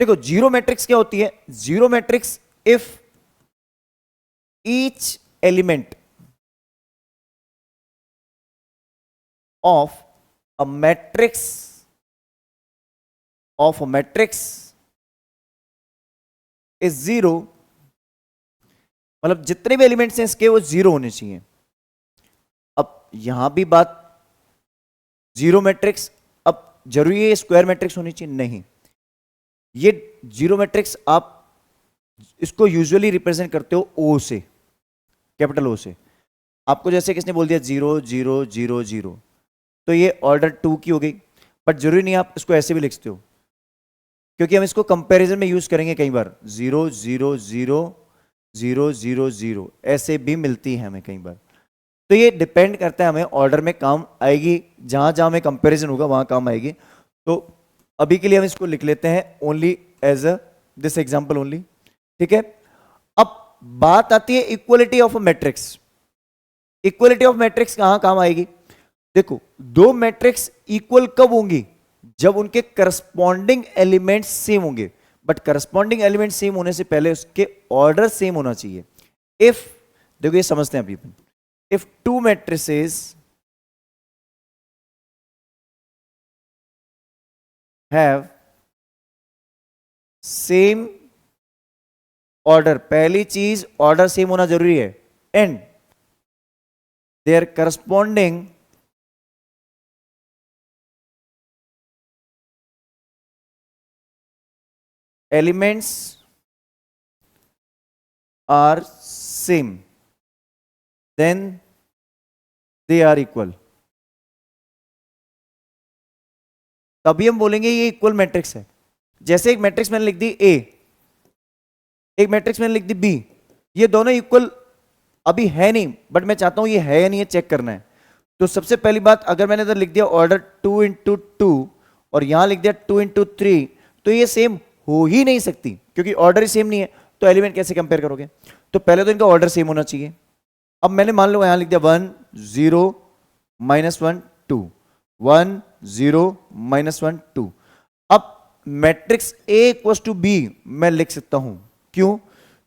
देखो, जीरो मैट्रिक्स क्या होती है? Zero matrix if each element of a matrix is zero, मतलब जितने भी एलिमेंट्स हैं इसके वो जीरो होने चाहिए। अब यहां भी बात जीरो मैट्रिक्स, अब जरूरी है स्क्वायर मैट्रिक्स होनी चाहिए? नहीं, ये जीरो मैट्रिक्स आप इसको यूजुअली रिप्रेजेंट करते हो O से, कैपिटल O से। आपको जैसे किसने बोल दिया 0 0 0 0, तो ये ऑर्डर 2 की हो गई, बट जरूरी नहीं आप इसको ऐसे भी लिख सकते हो, क्योंकि हम इसको कंपैरिजन में यूज करेंगे कई बार। 0 0 0 0 0 0 ऐसे भी मिलती है हमें कई बार। तो ये डिपेंड करता है, हमें ऑर्डर में काम आएगी, जहां जहां हमें कंपैरिजन होगा वहां काम आएगी। तो अभी के लिए हम इसको लिख लेते हैं only as a this example only, ठीक है। अब बात आती है equality of a matrix. Equality of matrix कहां काम आएगी? देखो, दो मैट्रिक्स इक्वल कब होंगी? जब उनके करस्पॉन्डिंग एलिमेंट्स सेम होंगे, बट करस्पॉन्डिंग एलिमेंट सेम होने से पहले उसके ऑर्डर सेम होना चाहिए। इफ, देखो ये समझते हैं अभी, if two matrices have same order, पहली चीज ऑर्डर सेम होना जरूरी है, and their corresponding elements are same, then they are equal। तभी हम बोलेंगे ये इक्वल मैट्रिक्स है। जैसे एक मैट्रिक्स मैंने लिख दी A, एक मैट्रिक्स मैंने लिख दी B, ये दोनों इक्वल अभी है नहीं, बट मैं चाहता हूं ये है या नहीं, ये चेक करना है। तो सबसे पहली बात, अगर मैंने इधर लिख दिया ऑर्डर 2 इंटू 2 और यहां लिख दिया 2 इंटू 3, तो ये सेम हो ही नहीं सकती, क्योंकि ऑर्डर ही सेम नहीं है, तो एलिमेंट कैसे कंपेयर करोगे? तो पहले तो इनका ऑर्डर सेम होना चाहिए। अब मैंने मान लो यहां लिख दिया 1 0 -1 2 1 0 -1 2। अब matrix A equals to B मैं लिख सकता हूं, क्यों?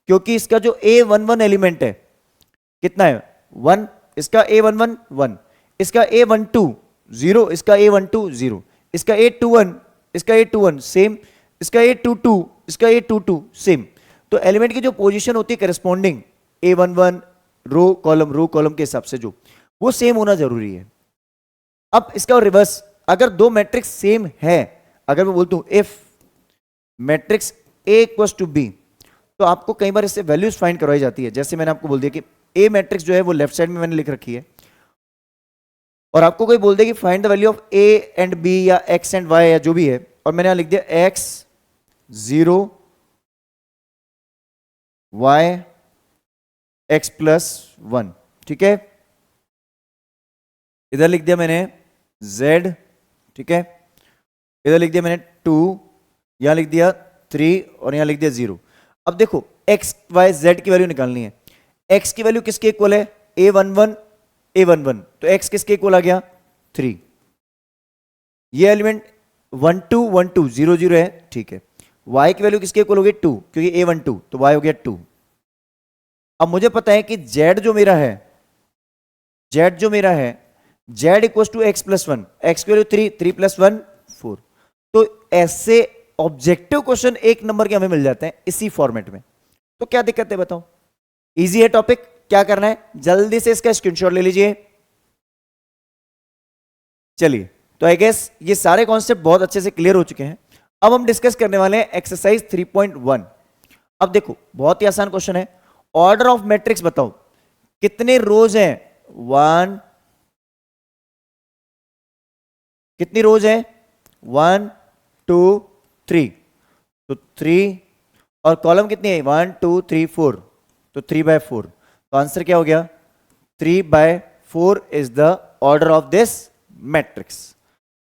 क्योंकि इसका जो A11 एलिमेंट है कितना है? 1, इसका A11 1, इसका A12 0, इसका A12 0, इसका A21, इसका A21 सेम, इसका A22, इसका A22 सेम। तो एलिमेंट की जो पोजीशन होती है करस्पॉन्डिंग A11 रो कॉलम के हिसाब से जो वो सेम होना जरूरी है। अब इसका रिवर्स, अगर दो मैट्रिक्स सेम है, अगर मैं बोलता हूं if matrix A equals to B, तो आपको कई बार इससे वैल्यूज फाइंड करवाई जाती है। जैसे मैंने आपको बोल दिया कि A मैट्रिक्स जो है वो लेफ्ट साइड में मैंने लिख रखी है, और आपको कोई बोल दे कि find the value of A and B या X एंड Y या जो भी है, और मैंने यहां लिख दिया X 0 Y X प्लस 1, ठीक है। इधर लिख दिया मैंने Z, ठीक है। इधर लिख दिया मैंने 2, यहां लिख दिया 3 और यहां लिख दिया 0। अब देखो X Y Z की वैल्यू निकालनी है। X की वैल्यू किसके इक्वल है? A11 A11, तो X किसके इक्वल आ गया? 3। ये एलिमेंट 1 2 1 2 0 0 है, ठीक है। Y की वैल्यू किसके इक्वल होगी? 2, क्योंकि A12 तो Y हो गया 2। अब मुझे पता है कि Z जो मेरा है, Z equal to X plus 1, X की वैल्यू 3, 3 प्लस 1 4। तो ऐसे ऑब्जेक्टिव क्वेश्चन 1 नंबर के हमें मिल जाते हैं इसी फॉर्मेट में। तो क्या दिक्कत है बताओ? इजी है टॉपिक। क्या करना है, जल्दी से इसका स्क्रीनशॉट ले लीजिए। चलिए, तो आई गेस ये सारे कॉन्सेप्ट बहुत अच्छे से क्लियर हो चुके हैं। अब हम डिस्कस करने वाले हैं एक्सरसाइज 3.1। अब देखो बहुत ही आसान क्वेश्चन है। ऑर्डर ऑफ मैट्रिक्स बताओ, कितने रोज हैं? 1, कितनी रोज है? 1 2 3, तो 3, और कॉलम कितनी है? 1 2 3 4, तो 3/4। तो आंसर क्या हो गया? 3/4 is the order of this matrix.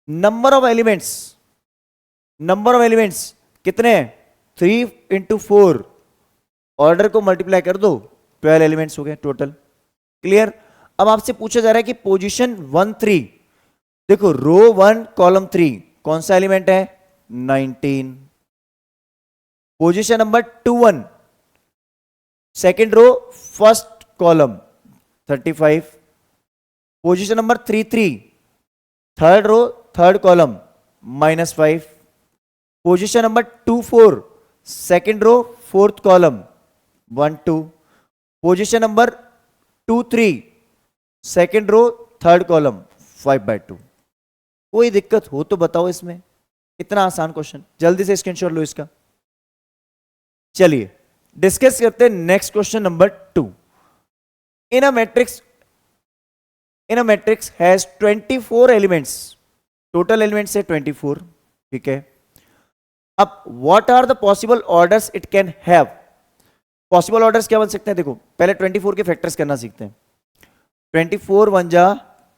Number of elements कितने हैं? 3 इंटू 4, ऑर्डर को मल्टीप्लाई कर दो, 12 एलिमेंट्स हो गए टोटल। क्लियर? अब आपसे पूछा जा रहा है कि पोजीशन 1 3, देखो रो 1 कॉलम 3 कौन सा एलिमेंट है? 19। Position number 2 1, second row first column 35। Position number 3 3, third row third column -5। Position number 2 4, second row fourth column 1 2। Position number 2 3, second row third column 5/2। कोई दिक्कत हो तो बताओ इसमें। इतना आसान क्वेश्चन, जल्दी से स्क्रीनशॉट लो इसका। चलिए डिस्कस करते हैं next question number 2। In a matrix has 24 elements, total elements है 24, ठीक है। अब what are the possible orders it can have? Possible orders क्या बन सकते हैं? देखो पहले 24 के फैक्टर्स करना सीखते हैं। 24 1 जा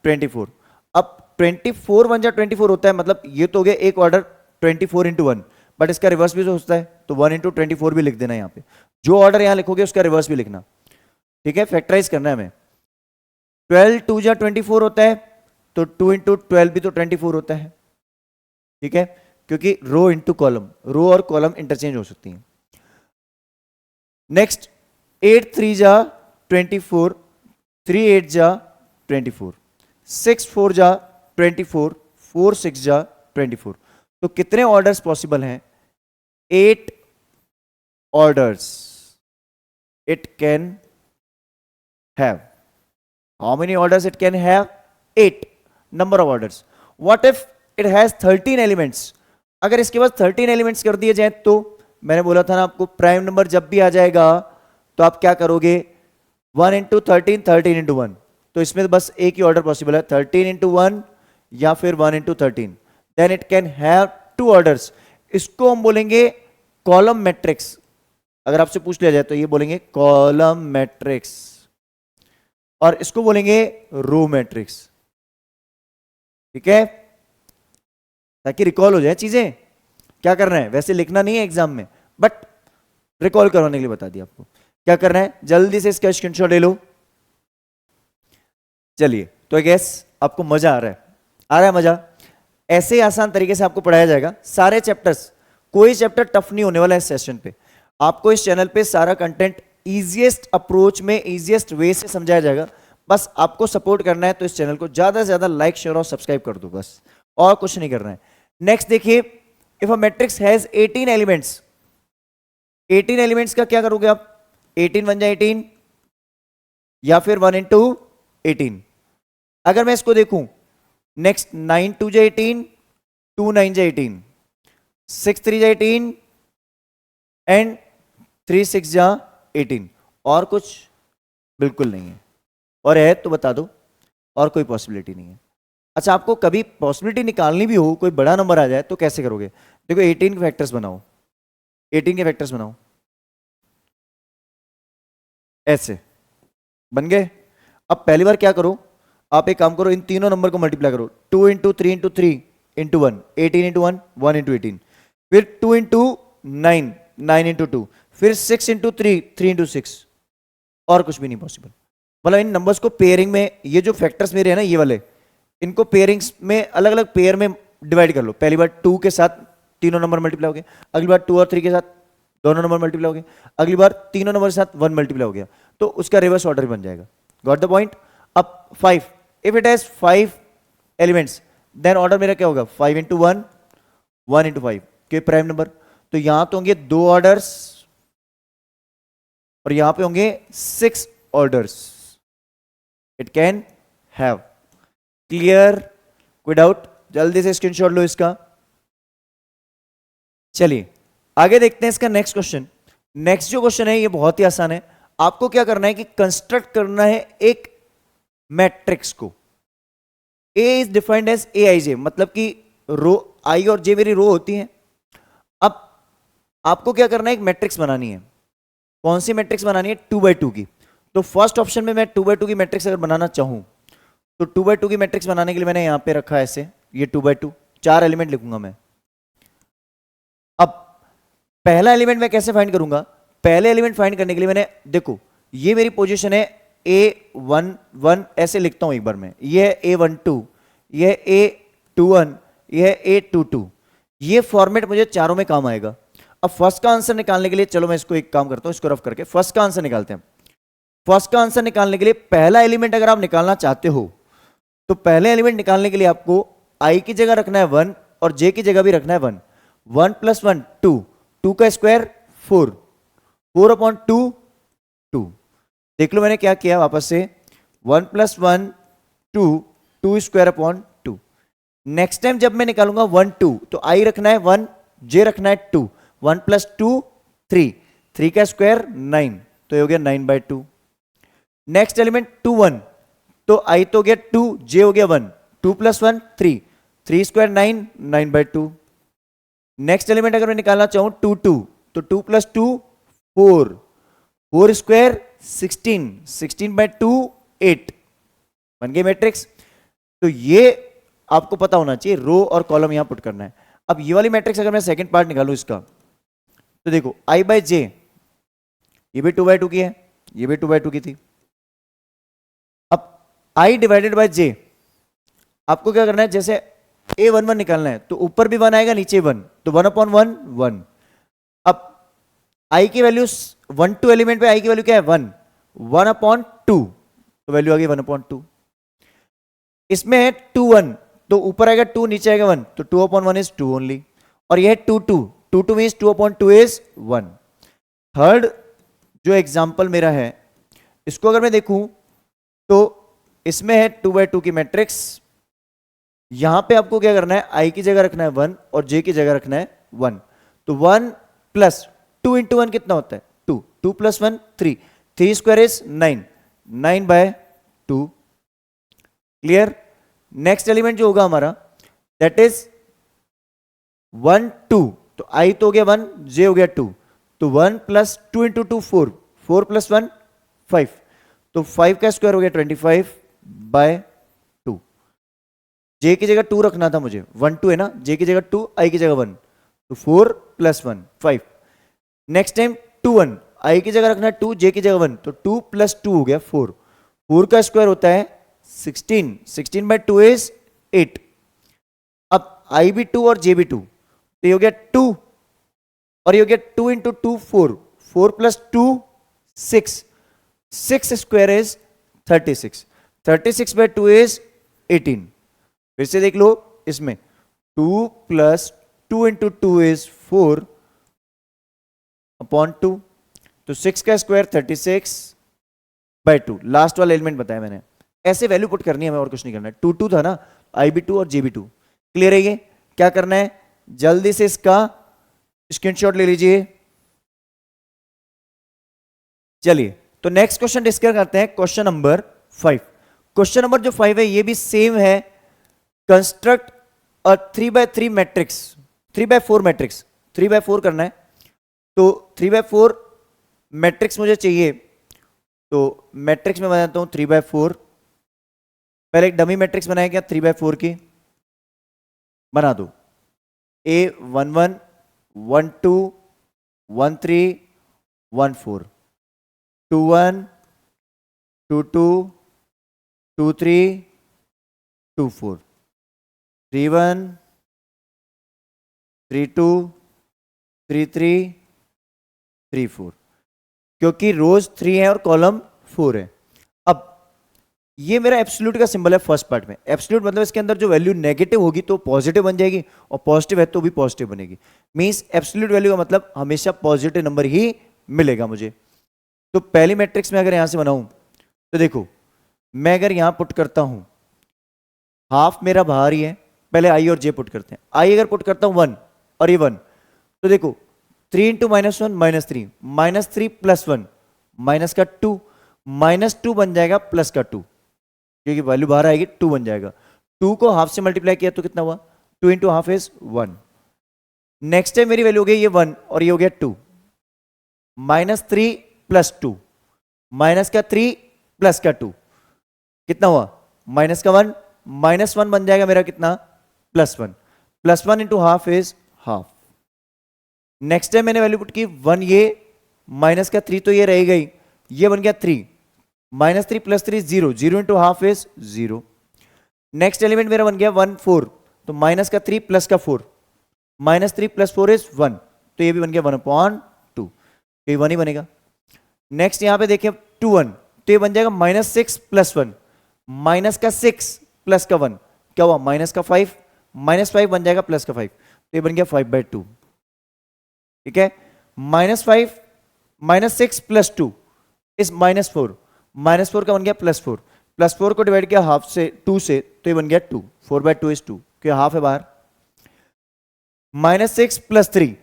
24। अब 24 1 जा 24 होता है, मतलब ये तो हो गया एक ऑर्डर 24 इंटू 1, बट इसका रिवर्स भी तो होता है, तो 1 इंटू 24 भी लिख देना यहाँ पे। जो ऑर्डर यहां लिखोगे उसका रिवर्स भी लिखना, ठीक है। फैक्टराइज करना है हमें। 12 2 जा 24 होता है, तो 2 इंटू 12 भी तो 24 होता है, ठीक है, क्योंकि रो इंटू कॉलम, रो और कॉलम इंटरचेंज हो सकती हैं। नेक्स्ट 8 3 जा 24, 3 8 जा 24, 6 4 जा 24, 4 6 जा 24। तो कितने ऑर्डर्स पॉसिबल हैं? 8 orders it can have. How many orders it can have? 8 number of orders. What if it has 13 elements? अगर इसके पास 13 एलिमेंट्स कर दिए जाए, तो मैंने बोला था ना आपको, प्राइम नंबर जब भी आ जाएगा तो आप क्या करोगे? 1 इंटू 13, 13 इंटू 1। तो इसमें बस एक ही ऑर्डर पॉसिबल है, 13 इंटू 1 या फिर 1 into 13। Then it can have 2 orders. इसको हम बोलेंगे कॉलम मैट्रिक्स। अगर आपसे पूछ लिया जाए तो ये बोलेंगे कॉलम मैट्रिक्स, और इसको बोलेंगे रो मैट्रिक्स, ठीक है, ताकि रिकॉल हो जाए चीजें। क्या करना है? वैसे लिखना नहीं है एग्जाम में, बट रिकॉल करवाने के लिए बता दिया आपको। क्या करना है? जल्दी से इसका स्क्रीनशॉट ले लो। चलिए, तो आई गेस आपको मजा आ रहा है मजा। ऐसे ही आसान तरीके से आपको पढ़ाया जाएगा सारे चैप्टर्स। कोई चैप्टर टफ नहीं होने वाला है इस सेशन पे। आपको इस चैनल पे सारा कंटेंट इजीएस्ट अप्रोच में, इजीएस्ट वे से समझाया जाएगा। बस आपको सपोर्ट करना है तो इस चैनल को ज्यादा से ज्यादा लाइक शेयर और सब्सक्राइब कर दो, बस और कुछ नहीं करना है। नेक्स्ट देखिए, if a matrix has 18 elements, 18 elements का क्या करोगे आप? 18 बन जाए 18 या फिर 1 इंटू 18। अगर मैं इसको देखूं, नेक्स्ट 9 2 जा 18, 2 9 जा 18, 6 3 जा 18 एंड 3 6 जा 18। और कुछ बिल्कुल नहीं है, और है तो बता दो, और कोई पॉसिबिलिटी नहीं है। अच्छा, आपको कभी पॉसिबिलिटी निकालनी भी हो, कोई बड़ा नंबर आ जाए तो कैसे करोगे? देखो 18 के फैक्टर्स बनाओ, 18 के फैक्टर्स बनाओ, ऐसे बन गए। अब पहली बार क्या करो, आप एक काम करो, इन तीनों नंबर को मल्टीप्लाई करो, 2 into 3 into 3 into 1, 18 into 1, 1 into 18, फिर 2 इंटू 9, 9 इंटू 2, फिर 6 इंटू 3, 3 इंटू 6। और कुछ भी नहीं पॉसिबल। मतलब इन नंबर्स को पेयरिंग में, ये जो फैक्टर्स मेरे हैं ना ये वाले, इनको पेयरिंग्स में अलग अलग पेयर में डिवाइड कर लो। पहली बार 2 के साथ तीनों नंबर मल्टीप्लाई हो गए, अगली बार 2 और 3 के साथ दोनों नंबर मल्टीप्लाई हो गए, अगली बार तीनों नंबर के साथ 1 मल्टीप्लाई हो गया, तो उसका रिवर्स ऑर्डर बन जाएगा। Got the point? अब 5, if it has 5 elements then order मेरा क्या होगा? 5 इंटू 1, 1 इंटू 5, क्योंकि प्राइम नंबर। तो यहां तो होंगे 2 ऑर्डर्स और यहां पे होंगे 6 orders. It can have. Clear? कोई डाउट? जल्दी से स्क्रीनशॉट लो इसका। चलिए आगे देखते हैं इसका नेक्स्ट क्वेश्चन। नेक्स्ट जो क्वेश्चन है ये बहुत ही आसान है। आपको क्या करना है कि कंस्ट्रक्ट करना है एक मैट्रिक्स को। ए is defined as a I जे, मतलब कि रो आई और जे मेरी रो होती हैं। अब आपको क्या करना है, एक मैट्रिक्स बनानी है। कौन सी मैट्रिक्स बनानी है? 2 बाई 2 की। तो फर्स्ट ऑप्शन में मैं 2 बाई 2 की मैट्रिक्स अगर बनाना चाहूं तो 2 बाई 2 की मैट्रिक्स बनाने के लिए मैंने यहां पे रखा है ऐसे, ये 2 बाई 2, 4 एलिमेंट लिखूंगा मैं। अब पहला एलिमेंट मैं कैसे फाइंड करूंगा? पहले एलिमेंट फाइंड करने के लिए मैंने, देखो ये मेरी पोजीशन है A11, ऐसे लिखता हूं एक बार में, ये है A12, ये है A21, ये है A22। ये फॉर्मेट मुझे चारों में काम आएगा। अब फर्स्ट का आंसर निकालने के लिए चलो मैं इसको एक काम करता हूं, इसको रफ करके फर्स्ट का आंसर निकालते हैं। फर्स्ट का आंसर निकालने के लिए पहला एलिमेंट अगर आप निकालना चाहते हो तो पहले एलिमेंट निकालने के लिए आपको i की जगह रखना है 1 और j की जगह भी रखना है 1। 1 प्लस 1 2, 2 का स्क्वायर 4, 4 अपॉन 2 2। देख लो मैंने क्या किया वापस से, 1 plus 1 2, 2 square upon 2। Next time जब मैं निकालूंगा 1 2 तो i रखना है 1, j रखना है 2, 1 प्लस 2 3, 3 का स्क्वायर 9, तो ये हो गया 9 बाई 2। नेक्स्ट एलिमेंट 2 1, तो i तो हो गया 2, j हो गया 1, 2 plus 1 3, 3 square 9, 9 by 2। Next element अगर मैं निकालना चाहूं 2 2, तो 2 प्लस 2 4, 4 स्क्वायर 16, 16 बाई 2 8, बन गई मैट्रिक्स। तो ये आपको पता होना चाहिए, रो और कॉलम यहां पुट करना है। अब ये वाली मैट्रिक्स अगर मैं सेकंड पार्ट निकालूं इसका, तो देखो i बाई जे, ये भी 2 बाई 2 की है, ये भी 2 बाई 2 की थी। अब i डिवाइडेड बाई जे, आपको क्या करना है, जैसे a11 निकालना है तो ऊपर भी 1 आएगा नीचे 1, तो 1 अपॉन 1 1। अब i की वैल्यू 1 2 एलिमेंट पे i की वैल्यू क्या है 1, 1 अपॉन 2, तो वैल्यू आ गई 1 अपॉन 2। इसमें है 2 1, तो ऊपर आएगा 2 नीचे आएगा 1, तो 2 अपॉन 1 इज 2 ओनली। और यह है 2 2, 2 2 मीन्स 2 अपॉन 2 इज 1। थर्ड जो एग्जाम्पल मेरा है इसको अगर मैं देखूं तो इसमें है 2 बाई 2 की मैट्रिक्स। यहां पे आपको क्या करना है, i की जगह रखना है 1 और j की जगह रखना है 1। तो 1 प्लस 2 इंटू 1 कितना होता है 2, 2 plus 1 3, 3 square is 9, 9 by 2। Clear? Next element जो होगा हमारा दैट इज 1 2, तो i तो हो गया 1, j हो गया 2, तो 1 प्लस 2 इंटू 2 4, 4 प्लस 1 5, तो 5 का स्क्वायर हो गया 25 बाय 2। j की जगह 2 रखना था मुझे, 1 2 है ना, j की जगह 2, i की जगह 1, तो 4 प्लस 1 5। नेक्स्ट टाइम 2 1, i की जगह रखना है 2, j की जगह 1, तो 2 प्लस 2 हो गया 4, 4 का स्क्वायर होता है 16, 16 बाई 2 इज 8। अब i भी 2 और j भी 2, तो ये हो गया 2 और ये हो गया 2 into 2 4, 4 plus 2 6, 6 square is 36। 36/2 is 18। फिर से देख लो इसमें 2 प्लस 2 इंटू 2 इज 4 अपॉन 2। तो 6 का स्क्वायर 36/2। लास्ट वाला एलिमेंट बताया मैंने, ऐसे वैल्यू पुट करनी है हमें और कुछ नहीं करना है। 2 2 था ना, IB2 और JB2 क्लियर है। ये क्या करना है, जल्दी से इसका स्क्रीनशॉट ले लीजिए। चलिए तो नेक्स्ट क्वेश्चन डिस्कस करते हैं, क्वेश्चन नंबर 5। क्वेश्चन नंबर जो 5 है ये भी सेम है, construct a 3x3 matrix, 3x4 matrix, 3x4 करना है। तो 3x4 मैट्रिक्स मुझे चाहिए, तो मैट्रिक्स में बनाता हूं 3x4। पहले एक डमी मैट्रिक्स बनाया क्या 3x4 की, बना दो। A11 12 13 14 21 22 23 24 31 32 33 34, क्योंकि रोज 3 है और कॉलम 4 है। अब ये मेरा एब्सोल्यूट का सिंबल है फर्स्ट पार्ट में। एब्सोल्यूट मतलब इसके अंदर जो वैल्यू नेगेटिव होगी तो पॉजिटिव बन जाएगी, और पॉजिटिव है तो भी पॉजिटिव बनेगी। मींस एब्सोल्यूट वैल्यू का मतलब हमेशा पॉजिटिव नंबर ही मिलेगा मुझे। तो पहली मैट्रिक्स में अगर यहां से बनाऊं तो देखो, मैं अगर यहां पुट करता हूं, हाफ मेरा बाहर ही है, पहले आई और जे पुट करते हैं। आई अगर पुट करता हूं 1 और ये 1, तो देखो 3 इंटू -1 -3, -3 प्लस 1 माइनस का 2, -2 बन जाएगा प्लस का 2, क्योंकि वैल्यू बाहर आएगी 2 बन जाएगा। 2 को हाफ से मल्टीप्लाई किया तो कितना हुआ, 2 into half is 1। Next time मेरी वैल्यू हो गई ये 1 और ये हो गया 2, -3 प्लस 2, माइनस का 3 प्लस का 2 कितना हुआ, माइनस का 1, -1 बन जाएगा मेरा कितना, +1, +1 into half is half. Next time मैंने वैल्यू पुट की 1, ये माइनस का 3 तो ये रह गई, ये बन गया 3, -3 plus 3 0, 0 into half is 0। Next element मेरा बन गया 1 4, तो माइनस का 3 प्लस का 4, -3 प्लस 4 इज 1, तो ये भी बन गया 1/2, ये 1 ही बनेगा। नेक्स्ट यहां पे देखिए 2 1, तो ये बन जाएगा -6 प्लस 1, माइनस का 6 प्लस का 1 क्या हुआ, माइनस का 5, -5 बन जाएगा प्लस का 5, तो ये बन गया 5/2। ठीक है, -5 -6 प्लस 2 इस -4, -4 का बन गया +4, +4 को डिवाइड किया हाफ से 2 से, तो ये बन गया 2, 4/2 इज 2, क्योंकि हाफ है बाहर। -6 प्लस 3,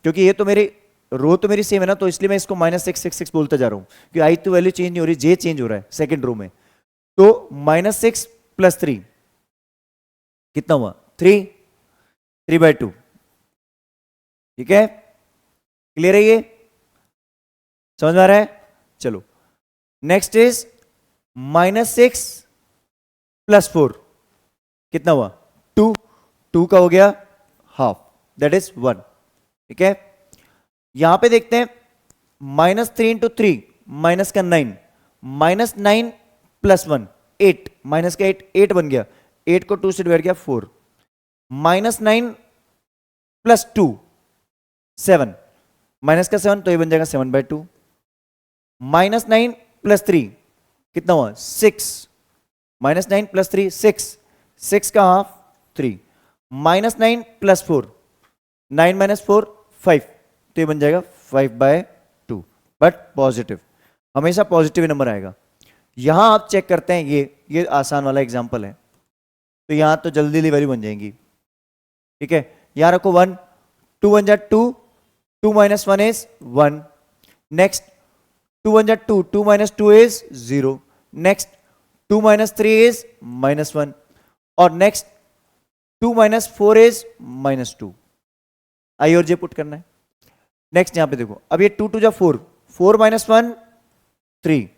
क्योंकि ये तो मेरी रो तो मेरी सेम है ना, तो इसलिए मैं इसको -6 6 6 बोलता जा रहा हूं, क्योंकि आई तो वैल्यू चेंज नहीं हो रही, जे चेंज हो रहा है सेकंड रो में। तो -6 प्लस 3 कितना हुआ, 3, 3/2। ठीक है, क्लियर है, ये समझ में आ रहा है। चलो नेक्स्ट इज -6 प्लस 4 कितना हुआ, 2, 2 का हो गया हाफ, दैट इज 1। ठीक है, यहां पे देखते हैं -3 इंटू 3 माइनस का 9, -9 प्लस 1 8, माइनस का 8, 8 बन गया, 8 को 2 से डिवाइड किया 4, -9 प्लस 2 7, माइनस का 7, तो ये बन जाएगा 7/2। -9 प्लस 3 कितना हुआ, 6, -9 प्लस 3 6, 6 का हाफ 3, -9 प्लस 4, 9 माइनस 4 5, तो ये बन जाएगा 5/2, बट पॉजिटिव, हमेशा पॉजिटिव नंबर आएगा। यहां आप चेक करते हैं, ये आसान वाला एग्जांपल है, तो यहां तो जल्दी वैल्यू बन जाएंगी। ठीक है, यहां रखो 1, 2 1 जा 2, 2 minus 1 is 1, next 2 1 जा 2, 2 minus 2 is 0, next 2 minus 3 is -1, और नेक्स्ट 2 minus 4 is -2। आई और जे पुट करना है। नेक्स्ट यहां पे देखो, अब ये 2 2 जा 4, 4 minus 1 3,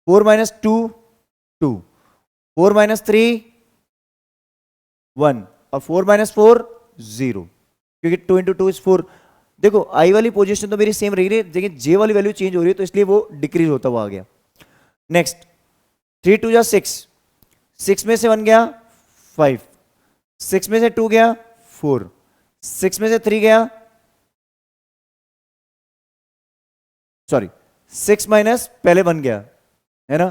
4 minus 2 2, 4 minus 3 1, और 4 minus 4 0, क्योंकि 2 into 2 is 4। देखो आई वाली पोजीशन तो मेरी सेम रही है, लेकिन जे वाली वैल्यू चेंज हो रही है, तो इसलिए वो डिक्रीज होता हुआ आ गया। नेक्स्ट 3 2 जा 6, 6 में से 1 गया 5, 6 में से 2 गया 4, 6 में से 3 गया, सॉरी 6 माइनस पहले 1 गया है ना,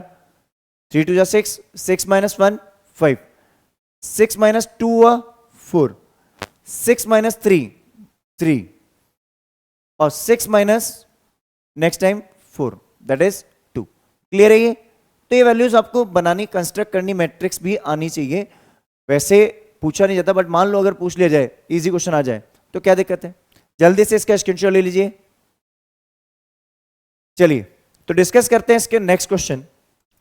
3 2 जा 6, 6 माइनस 1 5, 6 माइनस 2 हुआ 4, 6 माइनस 3 3, और 6 minus next time 4, that is 2। Clear है ये? तो ये वैल्यूज आपको बनानी, कंस्ट्रक्ट करनी, मैट्रिक्स भी आनी चाहिए। वैसे पूछा नहीं जाता, बट मान लो अगर पूछ लिया जाए, इजी क्वेश्चन आ जाए, तो क्या दिक्कत है? जल्दी से इसका स्क्रीनशॉट ले लीजिए। चलिए तो डिस्कस करते हैं इसके नेक्स्ट क्वेश्चन।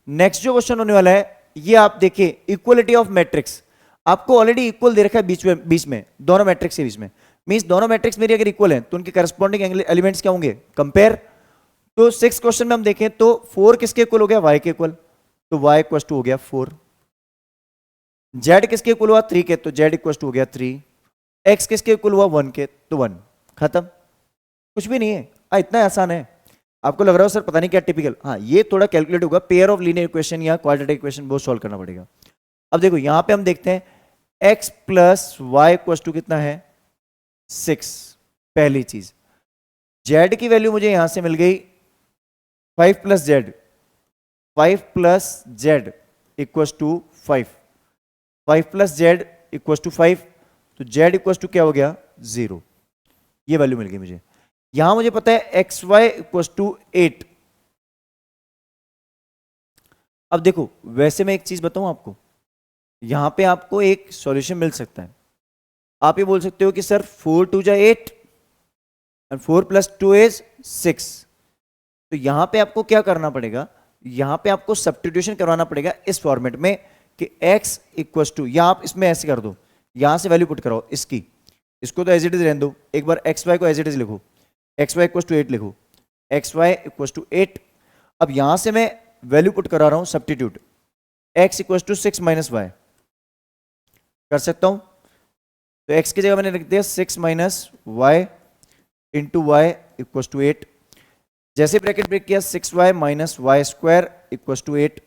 नेक्स्ट जो क्वेश्चन होने वाला है, ये आप देखिए, इक्वलिटी ऑफ मैट्रिक्स। आपको ऑलरेडी इक्वल दे रखा है बीच में दोनों मैट्रिक्स के बीच में। मींस दोनों मैट्रिक्स मेरी अगर इक्वल हैं तो उनके करस्पॉन्डिंग एलिमेंट्स क्या होंगे? कंपेयर। तो 6 क्वेश्चन में हम देखें तो 4 किसके इक्वल हो गया? y के इक्वल, तो y इक्वल टू हो गया 4। z किसके इक्वल हुआ? 3 के, तो z इक्वल टू हो गया 3। x किसके इक्वल हुआ? 1 के, तो 1। खत्म, कुछ भी नहीं है। इतना आसान है। आपको लग रहा हो सर पता नहीं क्या टिपिकल, हाँ ये थोड़ा कैलकुलेट होगा, पेयर ऑफ लीनियर इक्वेशन या क्वाड्रेटिक इक्वेशन बहुत सॉल्व करना पड़ेगा। अब देखो यहां पे हम देखते हैं x plus y equal to कितना है? 6। पहली चीज, z की वैल्यू मुझे यहां से मिल गई 5 plus z, 5 plus z equal to 5, 5 plus z equal to 5, तो z इक्वल टू क्या हो गया? 0। ये वैल्यू मिल गई मुझे। यहां मुझे पता है एक्स वाई इक्वल टू 8। अब देखो वैसे मैं एक चीज बताऊं आपको, यहां पे आपको एक सॉल्यूशन मिल सकता है। आप ये बोल सकते हो कि सर 4 2 जा 8 एंड 4 प्लस 2 इज 6। तो यहां पे आपको क्या करना पड़ेगा? यहां पे आपको सब्स्टिट्यूशन करवाना पड़ेगा इस फॉर्मेट में कि x इक्वल टू, या आप इसमें ऐसे कर दो, यहां से वैल्यू पुट कराओ इसकी, इसको तो एज इट इज रहने दो, एक बार एक्स वाई को एज इट इज लिखो, एक्स वाई इक्वल टू 8 लिखो, एक्स वाई इक्वल टू 8। अब यहां से मैं वैल्यू पुट करा रहा हूं substitute, x equal to 6 minus y कर सकता हूं। तो x की जगह मैंने लिख दिया 6 minus y into y equal to 8। जैसे ब्रैकेट ब्रेक किया 6y minus y square equal to 8।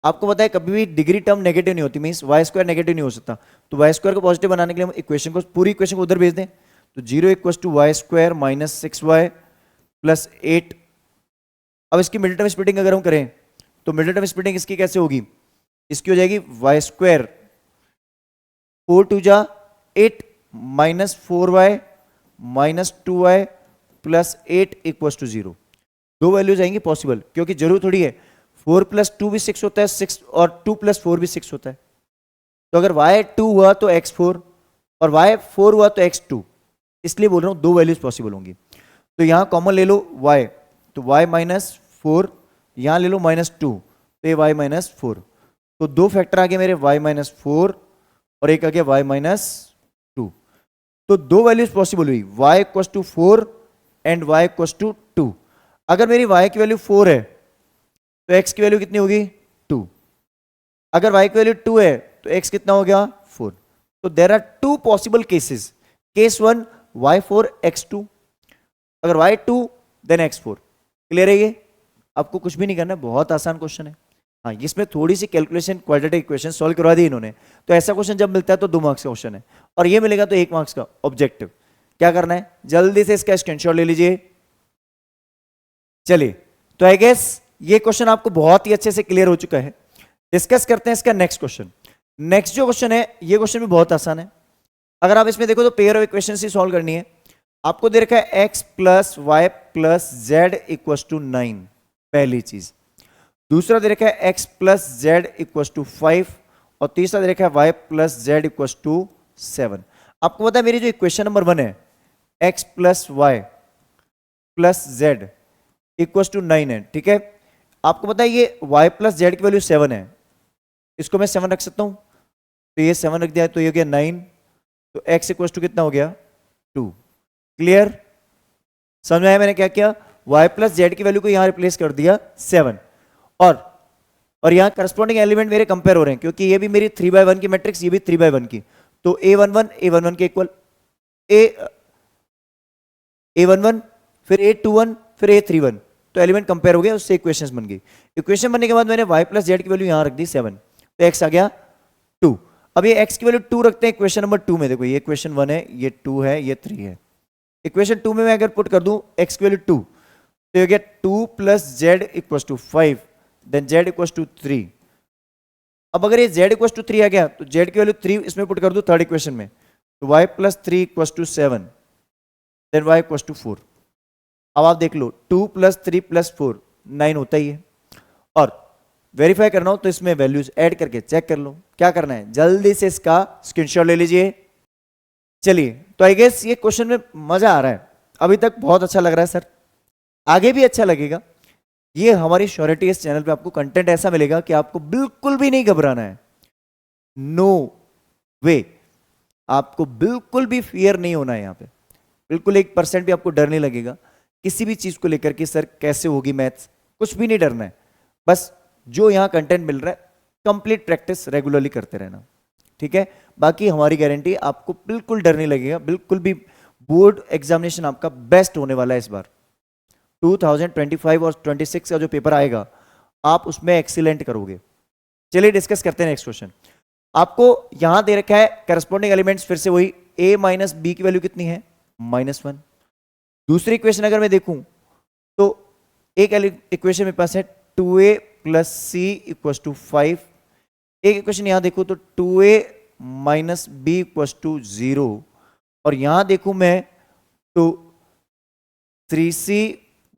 आपको पता है कभी भी डिग्री टर्म नेगेटिव नहीं होती, मींस वाई स्क्वायर नेगेटिव नहीं हो सकता। तो वाई स्क्वायर को पॉजिटिव बनाने के लिए हम इक्वेशन को, पूरी इक्वेशन को उधर भेज दें, तो 0 equal to y square minus 6y plus 8। अब इसकी मिडिल टर्म स्प्लिटिंग अगर हम करें तो मिडिल टर्म स्प्लिटिंग इसकी कैसे होगी? इसकी हो जाएगी वाई स्क्वायर 4 2 जा 8 minus 4y minus 2y plus 8 equal to 0। दो वैल्यूज आएंगी पॉसिबल, क्योंकि जरूर थोड़ी है 4 प्लस 2 भी 6 होता है, 6 और 2 प्लस 4 भी 6 होता है। तो अगर y 2 हुआ तो x 4 और y 4 हुआ तो x 2, इसलिए बोल रहा हूं दो वैल्यूज पॉसिबल होंगी। तो यहां कॉमन ले लो y, तो y माइनस 4, यहां ले लो माइनस 2, तो ये y माइनस 4। तो दो फैक्टर आ गए मेरे y माइनस 4 और एक आ गया y माइनस 2। तो दो वैल्यूज पॉसिबल हुई, y equal to 4 and y equal to 2। अगर मेरी y की वैल्यू 4 है तो x की वैल्यू कितनी होगी? 2। अगर y की वैल्यू 2 है तो x कितना हो गया? 4। तो there are two possible cases. Case 1 y4 x2, अगर y2 देन x4। क्लियर है ये? आपको कुछ भी नहीं करना है, बहुत आसान क्वेश्चन है। हाँ, इसमें थोड़ी सी कैलकुलेशन, क्वाड्रेटिक इक्वेशन सॉल्व करवा दी इन्होंने। तो ऐसा क्वेश्चन जब मिलता है तो 2 मार्क्स का क्वेश्चन है, और ये मिलेगा तो 1 मार्क्स का ऑब्जेक्टिव। क्या करना है? जल्दी से इसका स्क्रीनशॉट ले लीजिए। चलिए, तो आई गेस ये क्वेश्चन आपको बहुत ही अच्छे से क्लियर हो चुका है। डिस्कस करते हैं इसका नेक्स्ट क्वेश्चन। नेक्स्ट जो क्वेश्चन है, ये क्वेश्चन भी बहुत आसान है। अगर आप इसमें देखो तो पेयर ऑफ इक्वेशन ही सॉल्व करनी है। आपको दे रखा है x plus y plus z equal to 9, पहली चीज। दूसरा दे रखा है x plus z equal to 5, और तीसरा दे रखा है y plus z equal to 7। आपको पता है मेरी जो इक्वेशन नंबर 1 है, x plus y plus z equal to 9 है, ठीक है। आपको पता है ये y प्लस जेड की वैल्यू 7 है, इसको मैं 7 रख सकता हूं, तो ये 7 रख दिया तो ये हो गया 9, तो x इक्वल टू कितना हो गया? 2। क्लियर? समझ में आया मैंने क्या किया? y प्लस जेड की वैल्यू को यहां रिप्लेस कर दिया 7, और यहां करस्पॉन्डिंग एलिमेंट मेरे कंपेयर हो रहे हैं, क्योंकि ये भी मेरी 3/1 की मैट्रिक्स, ये भी 3/1 की। तो a11 के इक्वल a11, फिर a21, फिर a31, तो एलिमेंट कंपेयर हो गया, उससे इक्वेशंस बन गई। इक्वेशन बनने के बाद मैंने y प्लस जेड की वैल्यू यहां रख दी 7, तो x आ गया 2। अब ये x की वैल्यू 2 रखते हैं इक्वेशन नंबर 2 में। देखो ये इक्वेशन 1 है, ये 2 है, ये 3 है। इक्वेशन 2 में मैं अगर पुट कर दूं x की वैल्यू 2, तो ये हो गया 2 plus z equal to 5, then z equal to 3, अब अगर ये z इक्वल टू 3 आ गया तो z की वैल्यू 3 इसमें पुट कर दो थर्ड इक्वेशन में, तो y plus 3 equal to 7, then y equal to 4। अब आप देख लो 2 प्लस 3 प्लस 4 9 होता ही है, और वेरीफाई करना हो तो इसमें वैल्यूज ऐड करके चेक कर लो। क्या करना है, जल्दी से इसका स्क्रीनशॉट ले लीजिए। चलिए, तो आई गेस ये क्वेश्चन में मजा आ रहा है, अभी तक बहुत अच्छा लग रहा है सर, आगे भी अच्छा लगेगा। ये हमारी श्योरिटी, इस चैनल पे आपको कंटेंट ऐसा मिलेगा कि आपको बिल्कुल भी नहीं घबराना है, नो वे, आपको बिल्कुल भी फियर नहीं होना है। यहाँ पे बिल्कुल 1% भी आपको डर नहीं लगेगा किसी भी चीज को लेकर कि सर कैसे होगी मैथ्स, कुछ भी नहीं डरना है। बस जो यहाँ कंटेंट मिल रहा है कंप्लीट प्रैक्टिस रेगुलरली करते रहना, ठीक है। बाकी हमारी गारंटी, आपको बिल्कुल डर नहीं लगेगा, बिल्कुल भी। बोर्ड एग्जामिनेशन आपका बेस्ट होने वाला है इस बार। 2025 और 26 का जो पेपर आएगा आप उसमें एक्सीलेंट करोगे। चलिए डिस्कस करते हैं नेक्स्ट क्वेश्चन। आपको यहां दे रखा है करस्पॉन्डिंग एलिमेंट्स, फिर से वही a माइनस बी की वैल्यू कितनी है, -1। दूसरी इक्वेशन अगर मैं देखूं तो एक इक्वेशन मेरे पास है 2a plus C equal to 5। एक इक्वेशन यहां देखूं तो 2a minus B equal to 0, और यहां देखूं मैं तो 3c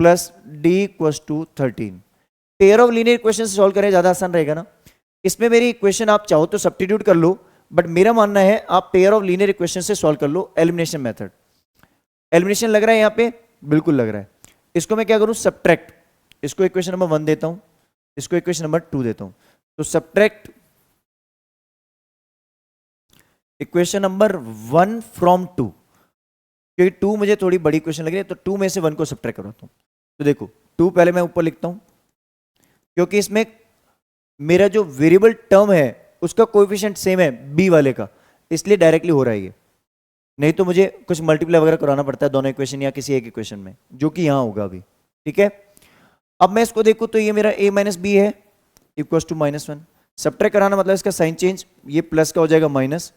plus d equal to 13। Pair of linear equation से सॉल्व करें ज्यादा आसान रहेगा ना। इसमें मेरी इक्वेशन आप चाहो तो सब्स्टिट्यूट कर लो, बट मेरा मानना है आप पेयर ऑफ लीनियर इक्वेशन से सॉल्व कर लो, एलिमिनेशन मेथड। एलिमिनेशन लग रहा है यहाँ पे, बिल्कुल लग रहा है। इसको मैं क्या करूं, सब्ट्रैक्ट, इसको इक्वेशन नंबर 1 देता हूं, इसको इक्वेशन नंबर 2 देता हूं, तो सब्ट्रैक्ट इक्वेशन नंबर 1 फ्रॉम 2, क्योंकि 2 मुझे थोड़ी बड़ी इक्वेशन लग रही है, तो 2 में से 1 को सब्ट्रैक्ट करवाता हूं। तो देखो 2 पहले मैं ऊपर लिखता हूं, क्योंकि इसमें मेरा जो वेरिएबल टर्म है उसका कोएफिशिएंट सेम है बी वाले का, इसलिए डायरेक्टली हो रहा है ये। नहीं तो मुझे कुछ मल्टीप्लाई वगैरह कराना पड़ता है दोनों इक्वेशन या किसी एक इक्वेशन में, जो कि यहां होगा अभी, ठीक है। अब मैं इसको देखूं तो ये मेरा a माइनस बी है इक्वल टू -1। सब्ट्रैक्ट कराना मतलब इसका साइन चेंज, ये प्लस का हो जाएगा माइनस,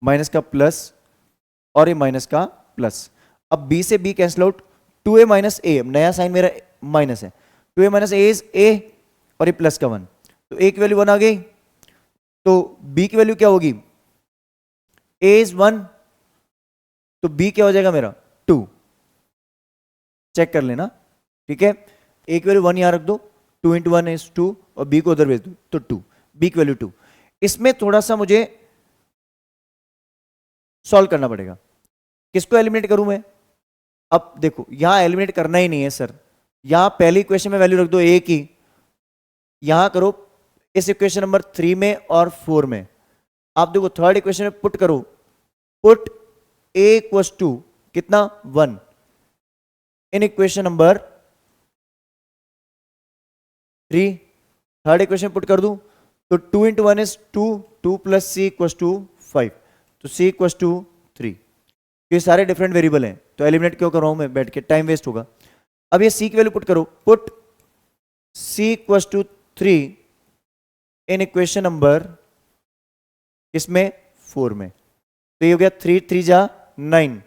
माइनस का प्लस, और ये माइनस का प्लस। अब b से b cancel out, 2a minus a, नया साइन मेरा माइनस है, 2a minus a is a, और ये प्लस का 1, तो a की वैल्यू 1 आ गई, तो b की वैल्यू क्या होगी, a इज 1, तो b क्या हो जाएगा मेरा 2। चेक कर लेना, ठीक है। a की वैल्यू 1 यहां रख दो, 2 इंटू 1 इज 2, और b को उधर भेज दो तो 2, b की वैल्यू 2। इसमें थोड़ा सा मुझे सॉल्व करना पड़ेगा। किसको एलिमिनेट करूं मैं, अब देखो यहां एलिमिनेट करना ही नहीं है सर, यहां पहली इक्वेशन में वैल्यू रख दो a की, यहां करो इस इक्वेशन नंबर 3 में और 4 में। आप देखो थर्ड इक्वेशन में पुट करो, पुट a इक्वल्स टू कितना 1 in equation number 3, third equation put कर दूं तो 2 into 1 is 2, 2 plus c equals to 5, तो c इक्वल्स टू 3। ये सारे डिफरेंट वेरिएबल हैं, तो एलिमिनेट क्यों कर रहा हूं मैं बैठ के, टाइम वेस्ट होगा। अब ये c की वैल्यू पुट करो, put c equals to 3 in equation number इसमें 4 में, तो ये हो गया 3 3 जा 9,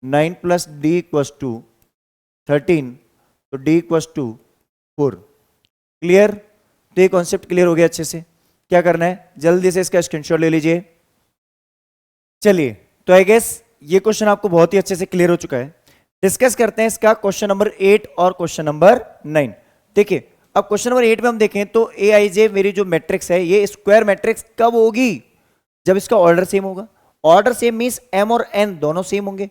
9 प्लस डी इक्वल्स टू 13, तो डी इक्वल्स टू 4। क्लियर, तो ये कॉन्सेप्ट क्लियर हो गया अच्छे से। क्या करना है, जल्दी से इसका स्क्रीनशॉट ले लीजिए। चलिए, तो आई गेस ये क्वेश्चन आपको बहुत ही अच्छे से क्लियर हो चुका है। डिस्कस करते हैं इसका क्वेश्चन नंबर 8 और क्वेश्चन नंबर 9। देखिए अब क्वेश्चन नंबर 8 में हम देखें तो ए आई जे मेरी जो मैट्रिक्स है ये स्क्वायर मैट्रिक्स कब होगी, जब इसका ऑर्डर सेम होगा। ऑर्डर सेम मींस m और n दोनों सेम होंगे,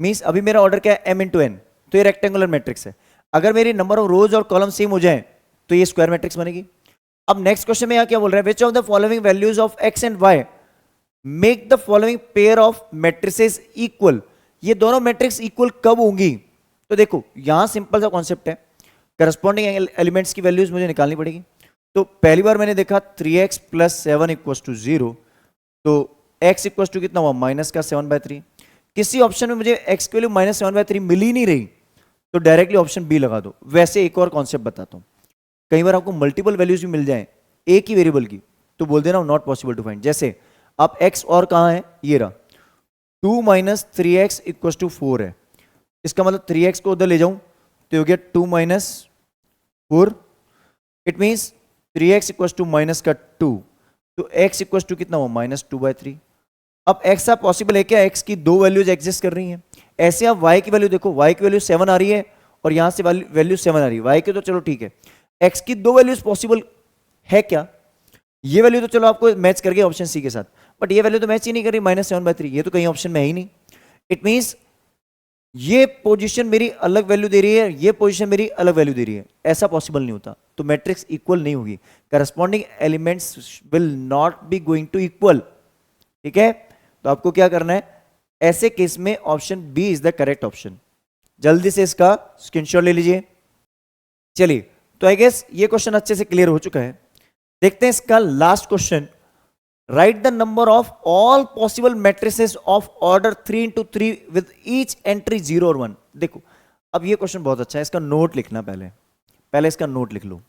मींस अभी मेरा ऑर्डर क्या है m इंटू n, तो ये रेक्टेंगुलर मैट्रिक्स है। अगर मेरी नंबर ऑफ रोज और कॉलम सेम हो जाए तो ये स्क्वायर मैट्रिक्स बनेगी। अब नेक्स्ट क्वेश्चन में यहां क्या बोल रहा है, which of the following values of x and y make the following pair of matrices equal. ये दोनों मैट्रिक्स इक्वल कब होंगी, तो देखो यहां सिंपल सा कॉन्सेप्ट है, करस्पॉन्डिंग एलिमेंट्स की वैल्यूज मुझे निकालनी पड़ेगी। तो पहली बार मैंने देखा 3x प्लस 7 इक्वल्स टू 0, तो x इक्वल्स टू कितना हुआ माइनस का 7/3। किसी ऑप्शन में मुझे x की वैल्यू -7/3 मिल ही नहीं रही, तो डायरेक्टली ऑप्शन बी लगा दो। वैसे एक और कॉन्सेप्ट बताता हूं, कई बार आपको मल्टीपल वैल्यूज भी मिल जाए एक ही वेरिएबल की, तो बोल देना नॉट पॉसिबल टू फाइंड। जैसे आप x और कहां है, ये रहा 2 माइनस 3x इक्वल्स टू 4 है, इसका मतलब 3x को उधर ले जाऊं तो हो गया 2 minus 4, it means 3x equals to minus का 2, तो x इक्वल टू कितना हुआ -2/3। अब x आप पॉसिबल है क्या, x की दो वैल्यूज एग्जिस्ट कर रही हैं। ऐसे आप y की वैल्यू देखो, y की वैल्यू 7 आ रही है और यहां से वैल्यू 7 आ रही है, y की तो चलो ठीक है, x की दो वैल्यूज पॉसिबल है क्या, ये वैल्यू तो चलो आपको मैच कर गया ऑप्शन सी के साथ, बट ये वैल्यू तो मैच ही नहीं कर रही -7/3, ये तो कहीं ऑप्शन में है ही नहीं। इट मींस ये पोजीशन मेरी अलग वैल्यू दे रही है, ये पोजीशन मेरी अलग वैल्यू दे रही है, ऐसा पॉसिबल नहीं होता, तो मैट्रिक्स इक्वल नहीं होगी, corresponding elements will not be going to equal. ठीक है, तो आपको क्या करना है, ऐसे केस में option B is the correct option. जल्दी से इसका स्क्रीनशॉट ले लीजिए। चलिए, तो आई गेस ये क्वेश्चन अच्छे से क्लियर हो चुका है। देखते हैं इसका last question. Right the number of all possible matrices of order 3 into 3 with each entry 0 और 1। देखो, अब ये क्वेश्चन बहुत अच्छा है, इसका नोट लिखना, पहले इसका नोट लिख लो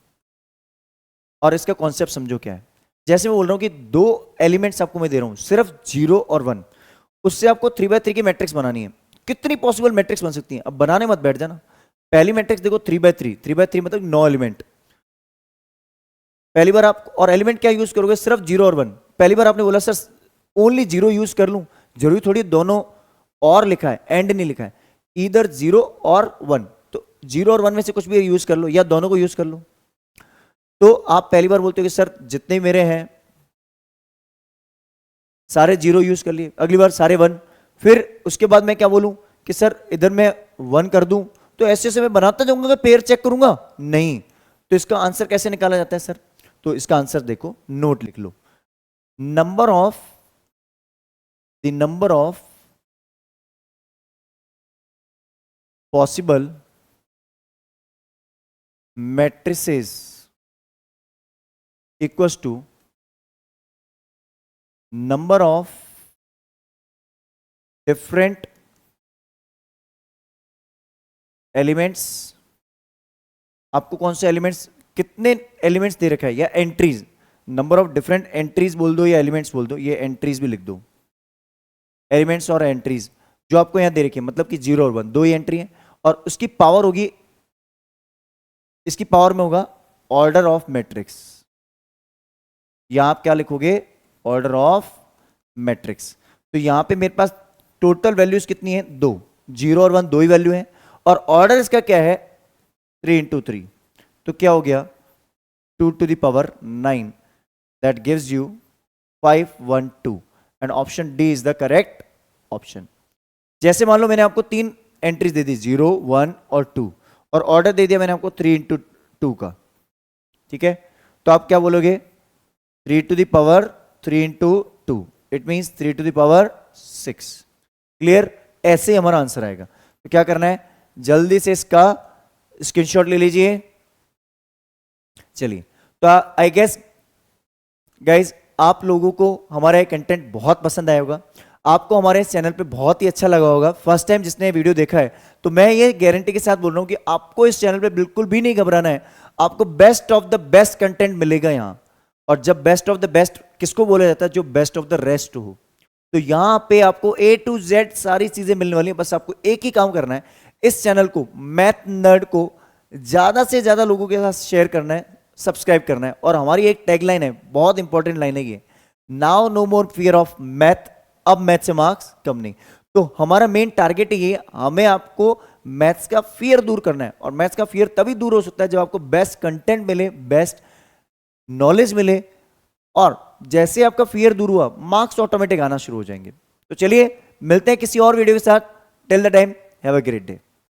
और इसका कॉन्सेप्ट समझो क्या है। जैसे मैं बोल रहा हूं कि दो एलिमेंट्स आपको मैं दे रहा हूं, सिर्फ 0 और 1, उससे आपको 3x3 की मैट्रिक्स बनानी है। कितनी पॉसिबल मैट्रिक्स बन सकती है, अब बनाने मत बैठ जाना। पहली मैट्रिक्स देखो 3x3 मतलब 9 एलिमेंट। पहली बार आप, और एलिमेंट क्या यूज करोगे, सिर्फ 0 और 1। पहली बार आपने बोला सर ओनली 0 यूज कर लूं, जरूरी थोड़ी दोनों और लिखा है, एंड नहीं लिखा है, इधर 0 और 1, तो 0 और 1 में से कुछ भी यूज कर लो या दोनों को यूज कर लो। तो आप पहली बार बोलते हो कि सर जितने मेरे हैं सारे 0 यूज कर लिए, अगली बार सारे 1, फिर उसके बाद मैं क्या बोलूं कि सर इधर मैं 1 कर दूं, तो ऐसे ऐसे मैं बनाता जाऊंगा, पेयर चेक करूंगा नहीं। तो इसका आंसर कैसे निकाला जाता है सर, तो इसका आंसर देखो, नोट लिख लो, number of possible matrices equals to number of different elements. आपको कौन से एलिमेंट्स, कितने एलिमेंट्स दे रखा है, या entries, number of different entries बोल दो या एलिमेंट्स बोल दो, ये एंट्रीज भी लिख दो, एलिमेंट्स और एंट्रीज जो आपको यहां दे रखी है, मतलब कि 0 और 1 दो ही एंट्री है, और उसकी पावर होगी, इसकी पावर में होगा ऑर्डर ऑफ मैट्रिक्स। यहां आप क्या लिखोगे, ऑर्डर ऑफ मैट्रिक्स। तो यहां पे मेरे पास टोटल वैल्यूज कितनी है, 2, 0 और 1 दो ही वैल्यू है, और ऑर्डर इसका क्या है 3 into 3, तो क्या हो गया 2 to the power 9, that gives you 512, and option D is the correct option। जैसे मान लो मैंने आपको 3 एंट्रीज दे दी, 0, 1 और 2, और ऑर्डर दे दिया मैंने आपको 3 into 2 का, ठीक है, तो आप क्या बोलोगे 3 to the power 3 into 2, it means 3 to the power 6। Clear, ऐसे ही हमारा आंसर आएगा। तो क्या करना है, जल्दी से इसका स्क्रीनशॉट ले लीजिए। चलिए, तो आई गेस गाइज आप लोगों को हमारा ये कंटेंट बहुत पसंद आया होगा, आपको हमारे इस चैनल पे बहुत ही अच्छा लगा होगा। फर्स्ट टाइम जिसने ये वीडियो देखा है, तो मैं ये गारंटी के साथ बोल रहा हूं कि आपको इस चैनल पे बिल्कुल भी नहीं घबराना है, आपको best of the best content मिलेगा यहां। और जब बेस्ट ऑफ द बेस्ट किसको बोला जाता है, जो बेस्ट ऑफ द रेस्ट हो, तो यहां पे आपको A to Z सारी चीजें मिलने वाली है। बस आपको एक ही काम करना है, इस चैनल को, मैथ नर्ड को ज्यादा से ज्यादा लोगों के साथ शेयर करना है, सब्सक्राइब करना है। और हमारी एक टैगलाइन है, बहुत इंपॉर्टेंट लाइन है ये, now no more fear of math, अब मैथ से मार्क्स कम नहीं। तो हमारा मेन टारगेट ये है, हमें आपको मैथ्स का फियर दूर करना है, और मैथ्स का फियर तभी दूर हो सकता है जब आपको बेस्ट कंटेंट मिले, बेस्ट नॉलेज मिले, और जैसे आपका फियर दूर हुआ, मार्क्स ऑटोमेटिक आना शुरू हो जाएंगे। तो चलिए मिलते हैं किसी और वीडियो के साथ, till the time have a great day.